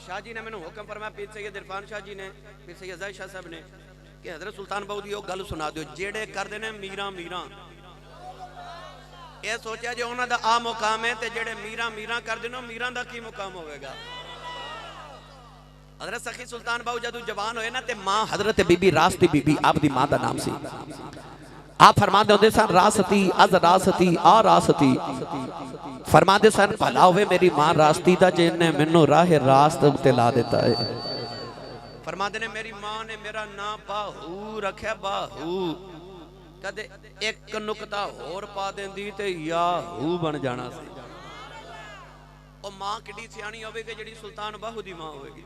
शाह जी ने मैनू हुक्म फरमाया, पीर सैयद इरफान शाह जी ने, पीर सैयद ज़ाहिद शाह साहब ने, कि हज़रत सुल्तान बाऊ दी गल सुना दियो, जेड़े करदे ने मीरा मीरा। ये सोचा जो उन्हां दा आ मुकाम है, ते जेड़े मीरा मीरा करदे ने मीरा दा की मुकाम होवेगा। हज़रत सखी सुल्तान बाऊ जदों जवान होए ना, ते मां हज़रत बीबी रासती बीबी आप दी मां दा नाम सी। आप फरमाते होंदे सन, रासती अज रासती आ रासती, फरमाते सन भला होवे मेरी मां रासती दा जिन्ने मैनू राह रास्त ते ला दिता है। फरमाते ने मेरी मां ने मेरा नाम बाहू रखा, बाहू कदे एक नुकता होर पा देंदी ते याहू बन जाना सी। ओ मां किड्डी सियाणी होवेगी जिहड़ी सुल्तान बाहू दी मां होवेगी।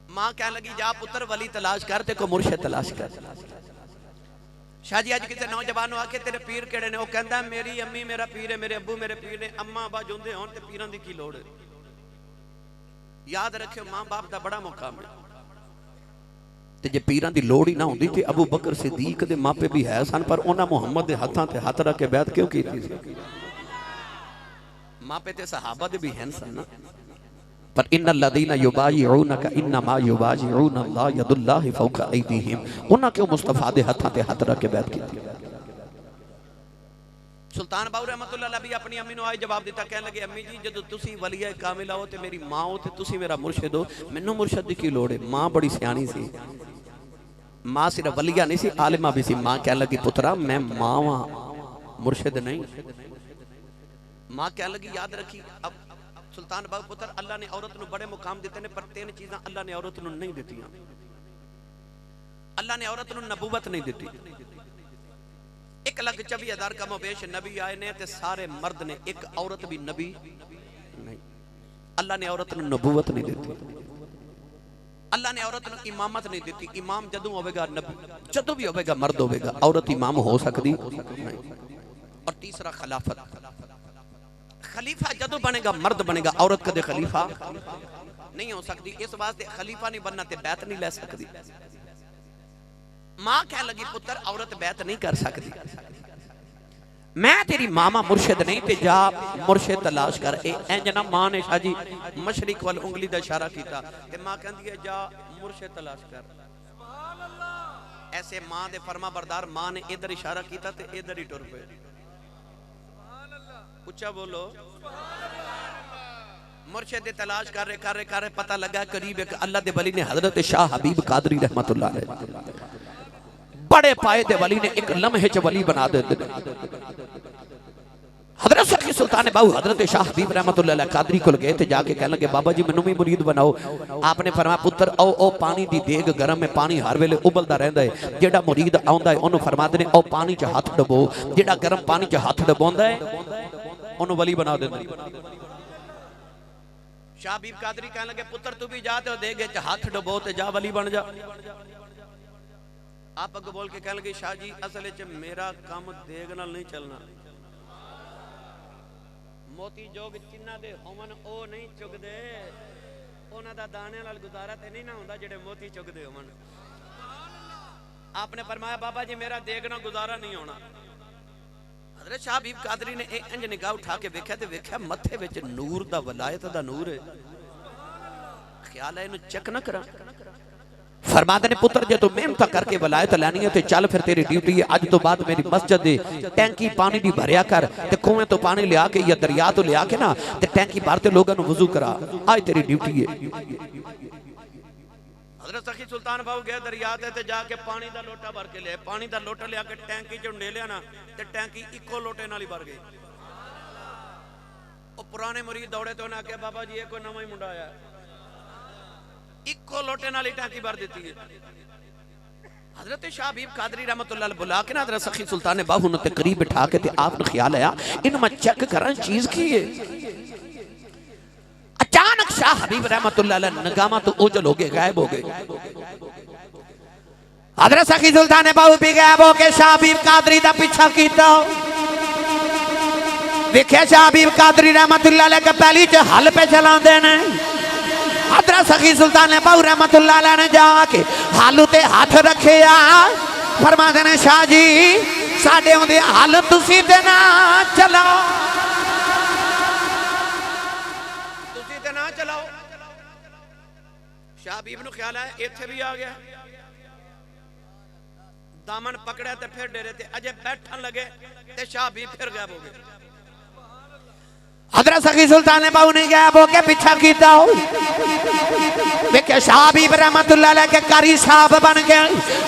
मां कहन लगी, जा पुत्र वली तलाश कर ते को मुर्शिद तलाश कर। शाह जी अज किसी नौजवान आके तेरे पीर केड़े ने, वो कहता मेरी अम्मी मेरा पीर है, मेरे अब्बू मेरे पीर ने, अम्मा अब्बा जिंदे होण ते पीरां दी की लोड़ है। याद रखियो मां बाप दा बड़ा मुकाम है, ते जे पीरां दी लोड़ ही ना होंदी ते अबू बकर सिद्दीक दे मापे भी है सन, पर उन्हां मुहम्मद दे हत्थां ते हत्थ रख के बैत क्यों कीती सी? मापे ते सहाबा दे भी हैं सन ना। पर इन्नल लदीना युबायिऊनका इन्नमा युबायिऊन अल्लाह यदुल्लाहि फौका ऐदीहिम, उन्हां क्यों मुस्तफा दे हत्थां ते हत्थ रख के बैत कीती? सुल्तान बाऊ रहमतुल्लाह अलैह भी अपनी अम्मी नूं आए जवाब दिता, कहने लगे अम्मी जी जदों तुसी वलिया कामिला हो ते मेरी मां हो ते तुसी मेरा मुर्शिद हो, मैनू मुर्शिद दी की लोड़ है? मां बड़ी सियाणी सी, मां सिर्फ वलिया नहीं सी आलिमा भी सी। मां कहने लगी पुत्रा मैं मां वां मुर्शिद नहीं। मां कहने लगी याद रखी, अब सुल्तान बाबू पुत्र अल्लाह ने औरत नूं बड़े मुकाम दिते ने, पर तीन चीज़ां अल्लाह ने औरत नूं नहीं दित्तियां। अल्लाह ने औरत नूं नबूवत नहीं दित्ती। 1,24,000 कमोबेश नबी आए ने ते सारे मर्द ने, एक औरत भी नबी नहीं। अल्लाह ने औरत नूं नबूवत नहीं दित्ती। अल्लाह ने औरत नूं इमामत नहीं दित्ती। इमाम जदों होवेगा नबी, जदों भी होवेगा मर्द होवेगा, औरत इमाम हो सकदी नहीं। और तीसरा खिलाफत, खलीफा जदों बनेगा मर्द बनेगा, औरत कदे खलीफा नहीं हो सकती। इस वास्ते खलीफा नहीं बनना ते बैत नहीं ले सकती। मां कह लगी पुत्र औरत बैत नहीं कर सकती, मैं तेरी मामा मुर्शिद नहीं, ते जा मुर्शिद तलाश कर। इंज ना मां ने शाह जी मशरिक वाल उंगली का इशारा किया, ते मां कहती है जा मुर्शिद तलाश कर। ऐसे मां दे फरमा बरदार मां ने इधर इशारा किया ते इधर ही टुर पे। उच्चा बोलो। मुर्शिद तलाश कर रहे पता लगा करीब एक अल्लाह दे वली ने हजरत शाह हबीब कादरी रहमतुल्लाह अलैह बड़े पाए दे वली ने एक लम्हे च वली बना दे। हजरत सखी सुल्तान बाहू हजरत शाह हबीब रहमतुल्लाह अलैह कादरी को गए थे, जाके कहने लगे बाबा जी मैनू भी मुरीद बनाओ। आपने फरमाया पुत्र ओ पानी दी देग गरम है, पानी हर वेले उबलदा रहंदा है। जेड़ा मुरीद आउंदा है ओनू फरमाते ने ओ पानी च हाथ डबो, जेड़ा गरम पानी च हाथ डबोंदा है ओनू वली बना देंदे। शाह हबीब कादरी कहने लगे पुत्र तू भी जा ते देग च हाथ डबो ते जा वली बन जा। आप अग बोल के कह लगे शाह जी असल च मेरा काम देग नाल नहीं चलना, मोती जोग चिन्ना दे होवन ओ नहीं चुगदे, उन्हां दा दाने नाल गुजारा ते नहीं ना हुंदा जेड़े मोती चुगदे होवन। आपने फरमाया बाबा जी मेरा देग नाल गुजारा नहीं होना। हजरत शाह हबीब कादरी ने इंज निगाह उठा के वेख्या ते वेख्या मथे विच नूर दा वलायत दा नूर है। ख्याल है इनू चेक ना करा। फरमाते ने पुत्र जे तू मेहनत करके वलायत लैनी है तो चल फिर तेरी ड्यूटी है अज तो बाद मेरी मस्जिद दे टैंकी पानी दी भरिया कर ते कुएं तो पानी लिया के या दरिया तो लिया के ना ते टैंकी भर ते लोगों नु वुजू करा, आज तेरी ड्यूटी है। हजरत सखी सुल्तान बाहू गए दरिया ते जाके पानी दा लोटा भर के ले, पानी दा लोटा लिया के टैंकी च ढेलिया ना ते टैंकी इको लोटे नाल ही भर गई। ओ पुराने मुरीद दौड़े तो उन्हें आख्या बाबा जी ये कोई नवा ही मुंडा आया, इको लोटे नाल टैंकी भर देती है। हजरत शाह हबीब कादरी रहमतुल्लाह अलैह बुला के ना हजरत सखी सुल्तान बाहू ने करीब बिठा के ते आपने ख्याल आया इन मैं चेक करा चीज की है। अचानक शाह हबीब रहमतुल्लाह अलैह निगाह तो ओझल हो गए, गायब हो गए। हजरत सखी सुल्तान बाहू भी गायब हो के शाह हबीब कादरी दा पीछा कीता। देखिया शाह हबीब कादरी रहमतुल्लाह अलैह के पहली च हल पे चलांदे ने। हजरत सखी सुल्तान बाहू रहमतुल्लाह अलैह ने जाके हालू ते हाथ रखे फरमाते ने शाह जी साडे आउंदे हल तुसी ते ना चलाओ, तुसी ते ना चलाओ। शाह हबीब नु ख्याल है इत्थे भी आ गया, दामन पकड़ा ते फिर डेरे ते अजे बैठन लगे ते शाह हबीब फिर गायब हो गए। हजरत सखी सुल्तान बाहू ने गायब होके पीछा कीता हो। देखिए शाह हबीब रहमतुल्लाह अलैह के कारी साहब बन गए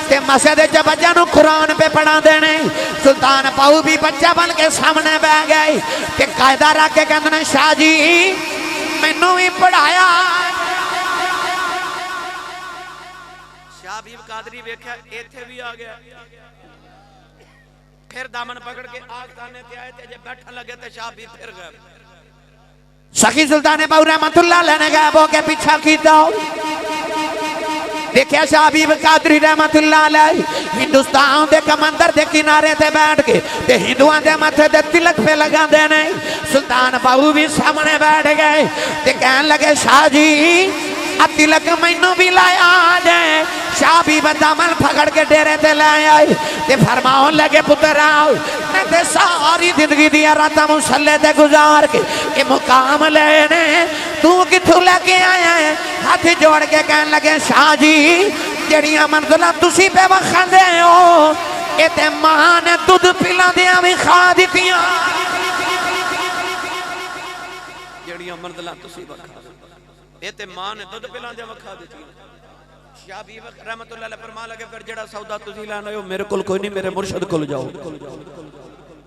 ते मस्जिद च बच्चा नु कुरान पे पढ़ा देने। सुल्तान बाहू भी बच्चा बन के सामने बह गए ते कायदा रख के कहंदे ने शाह जी मैनू भी पढ़ाया। शाह हबीब कादरी वेख्या इत्थे भी आ गया, फिर दामन पकड़ के आस्थाने ते आए ते जे बैठन लगे ते शाह हबीब फिर गए। सखी सुल्तान बाहू रहमतुल्लाह अलैह ने गायब होके पीछा कीता। देखिया शाह हबीब कादरी रहमतुल्लाह अलैह हिंदुस्तान दे कमंदर दे किनारे ते बैठ के ते हिंदुआं दे माथे ते तिलक पे लगांदे ने। सुल्तान बाहू भी सामने बैठ गए ते कहन लगे शाह जी आ तिलक मैनू भी लाया दे। शाह हबीब दामन पकड़ के डेरे ते ले आए ते फरमाउन लगे पुत्र आओ मैं ते सारी जिंदगी दी रातां मुसल्ले ते गुजार के ये मुकाम लेने तू किथों लेके आया है। हाथ जोड़ के कहन लगे शाह जी जड़ियां मंजिलां तुसी पे वखांदे हो ये ते मां ने दूध पिलांदियां भी खा दित्तियां। जड़ियां मंजिलां तुसी वखा ये ते मां ने दूध पिलांदियां वखा दित्तियां। शाह हबीब रहमतुल्लाह अलैह फरमा लगे फिर जेड़ा सौदा तुसी लाना हो मेरे कोल कोई नहीं, मेरे मुर्शिद कोल जाओ।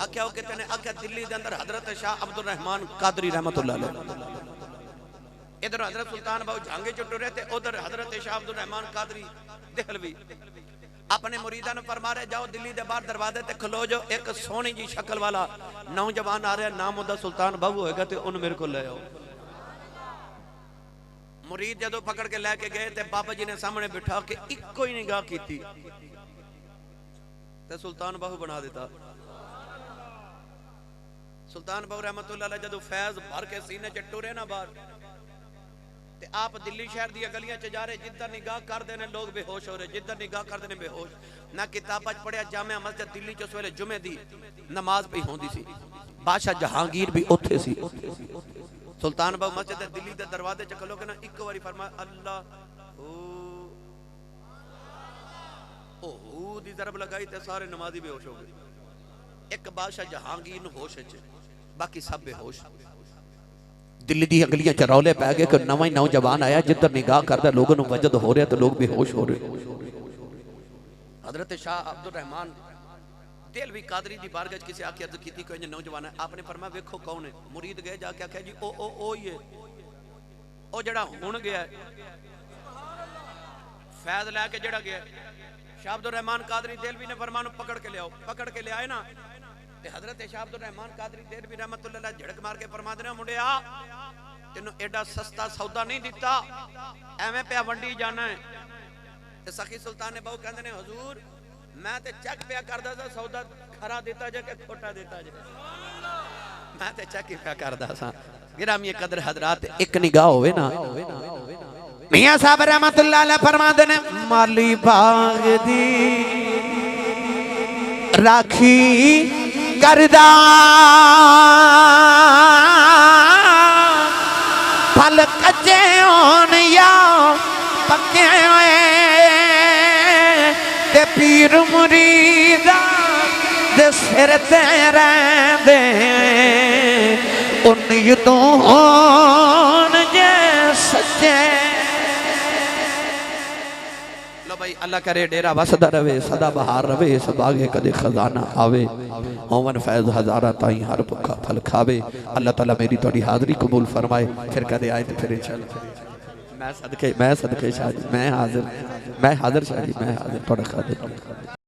आख्या वो कितने आख्या दिल्ली दे अंदर हजरत शाह अब्दुल रहमान कादरी रहमतुल्लाह अलैह। इधर हजरत सुल्तान बाहू झांगे च टुरे ते उधर हजरत शाह अब्दुल रहमान कादरी देहलवी अपने मुरीदां ने फरमा रहे जाओ दिल्ली दे बाहर दरवाजे ते खलो जो एक सोहनी जी शक्ल वाला नौजवान आ रहा नाम ओदा सुल्तान बाहू होएगा ते उन्हें मेरे को ले आओ। मुरीद जदों पकड़ के लेके गए ते बाबा जी ने सामने बिठा के इको ही निगाह की ते सुल्तान बाहू बना देता। सुल्तान बाहू रहमतुल्लाह अलैह जदों फैज भर के सीने च टुरे ना बाहर ते आप दिल्ली शहर दी गलियां च जा रहे, जिधर निगाह करते हैं लोग बेहोश हो रहे, जिधर निगाह करते हैं बेहोश। ना किताबां च पढ़िया जामिया मस्जिद दिल्ली च उस वेले जुमे दी नमाज पई होंदी सी, बादशाह जहांगीर भी उत्थे सी। सुल्तान बाहू मस्जिद दिल्ली दे दरवाजे च खलो के ना एक बारी फरमाया अल्लाह ओ दी ज़रब लगाई ते सारे नमाजी बेहोश हो गए। एक बादशाह जहांगीर नु होश च, बाकी सब बेहोश। दिल्ली दी गलियां च रौले पै गए कि नवा ही नौजवान आया जिधर निगाह करदा लोगों नु वजद हो रहा तो लोग बेहोश हो रहे। हजरत शाह अब्दुल रहमान देहलवी कादरी दी बारगाह च किसी आके अर्ज कीती कोई नौजवान है, आपने फरमाया वेखो कौन है। मुरीद गए जाके आख्या जी ओ ही है ओ जड़ा हुण गया फैज लैके जड़ा गया। शाह अब्दुल रहमान कादरी देहलवी ने फरमान पकड़ के ले आओ, पकड़ के ले आए ना ते हजरत शाह अब्दुल रहमान कादरी देहलवी रहमतुल्लाह अलैह झड़क मार के फरमा देना मुंडिया तेनों एडा सस्ता सौदा नहीं दिता, एवें पे वंडी जाना है। ते सखी सुल्तान ने बहु कहंदे ने हुजूर मैं ते चेक पिया करदा सा सौदा खरा देता जे के खोटा देता जे मैं ते चेक पिया करदा सा गिरामी कदर हजरात एक निगाह होवे ना मियां साहब रहमतुल्लाह अलैह फरमाते ने माली बाग दी राखी करदा फल कच्चे होन या पक्के होए ते पीर मुरीदा दे सिर ते रहंदे उन युदों होन जे सच्चे। लो भाई अल्लाह करे डेरा वसदा रवे सदा बहार रवे इस बागे कदे खजाना आवे ओवन फैज हजारा ताई हर भुखा फल खावे। अल्लाह ताला मेरी थोड़ी हाजरी कबूल फरमाए फिर कदे आए तो फिर इंशाअल्लाह मैं सदके शाह जी मैं हाजिर शाह जी मैं हाजिर थोड़ा खा दे।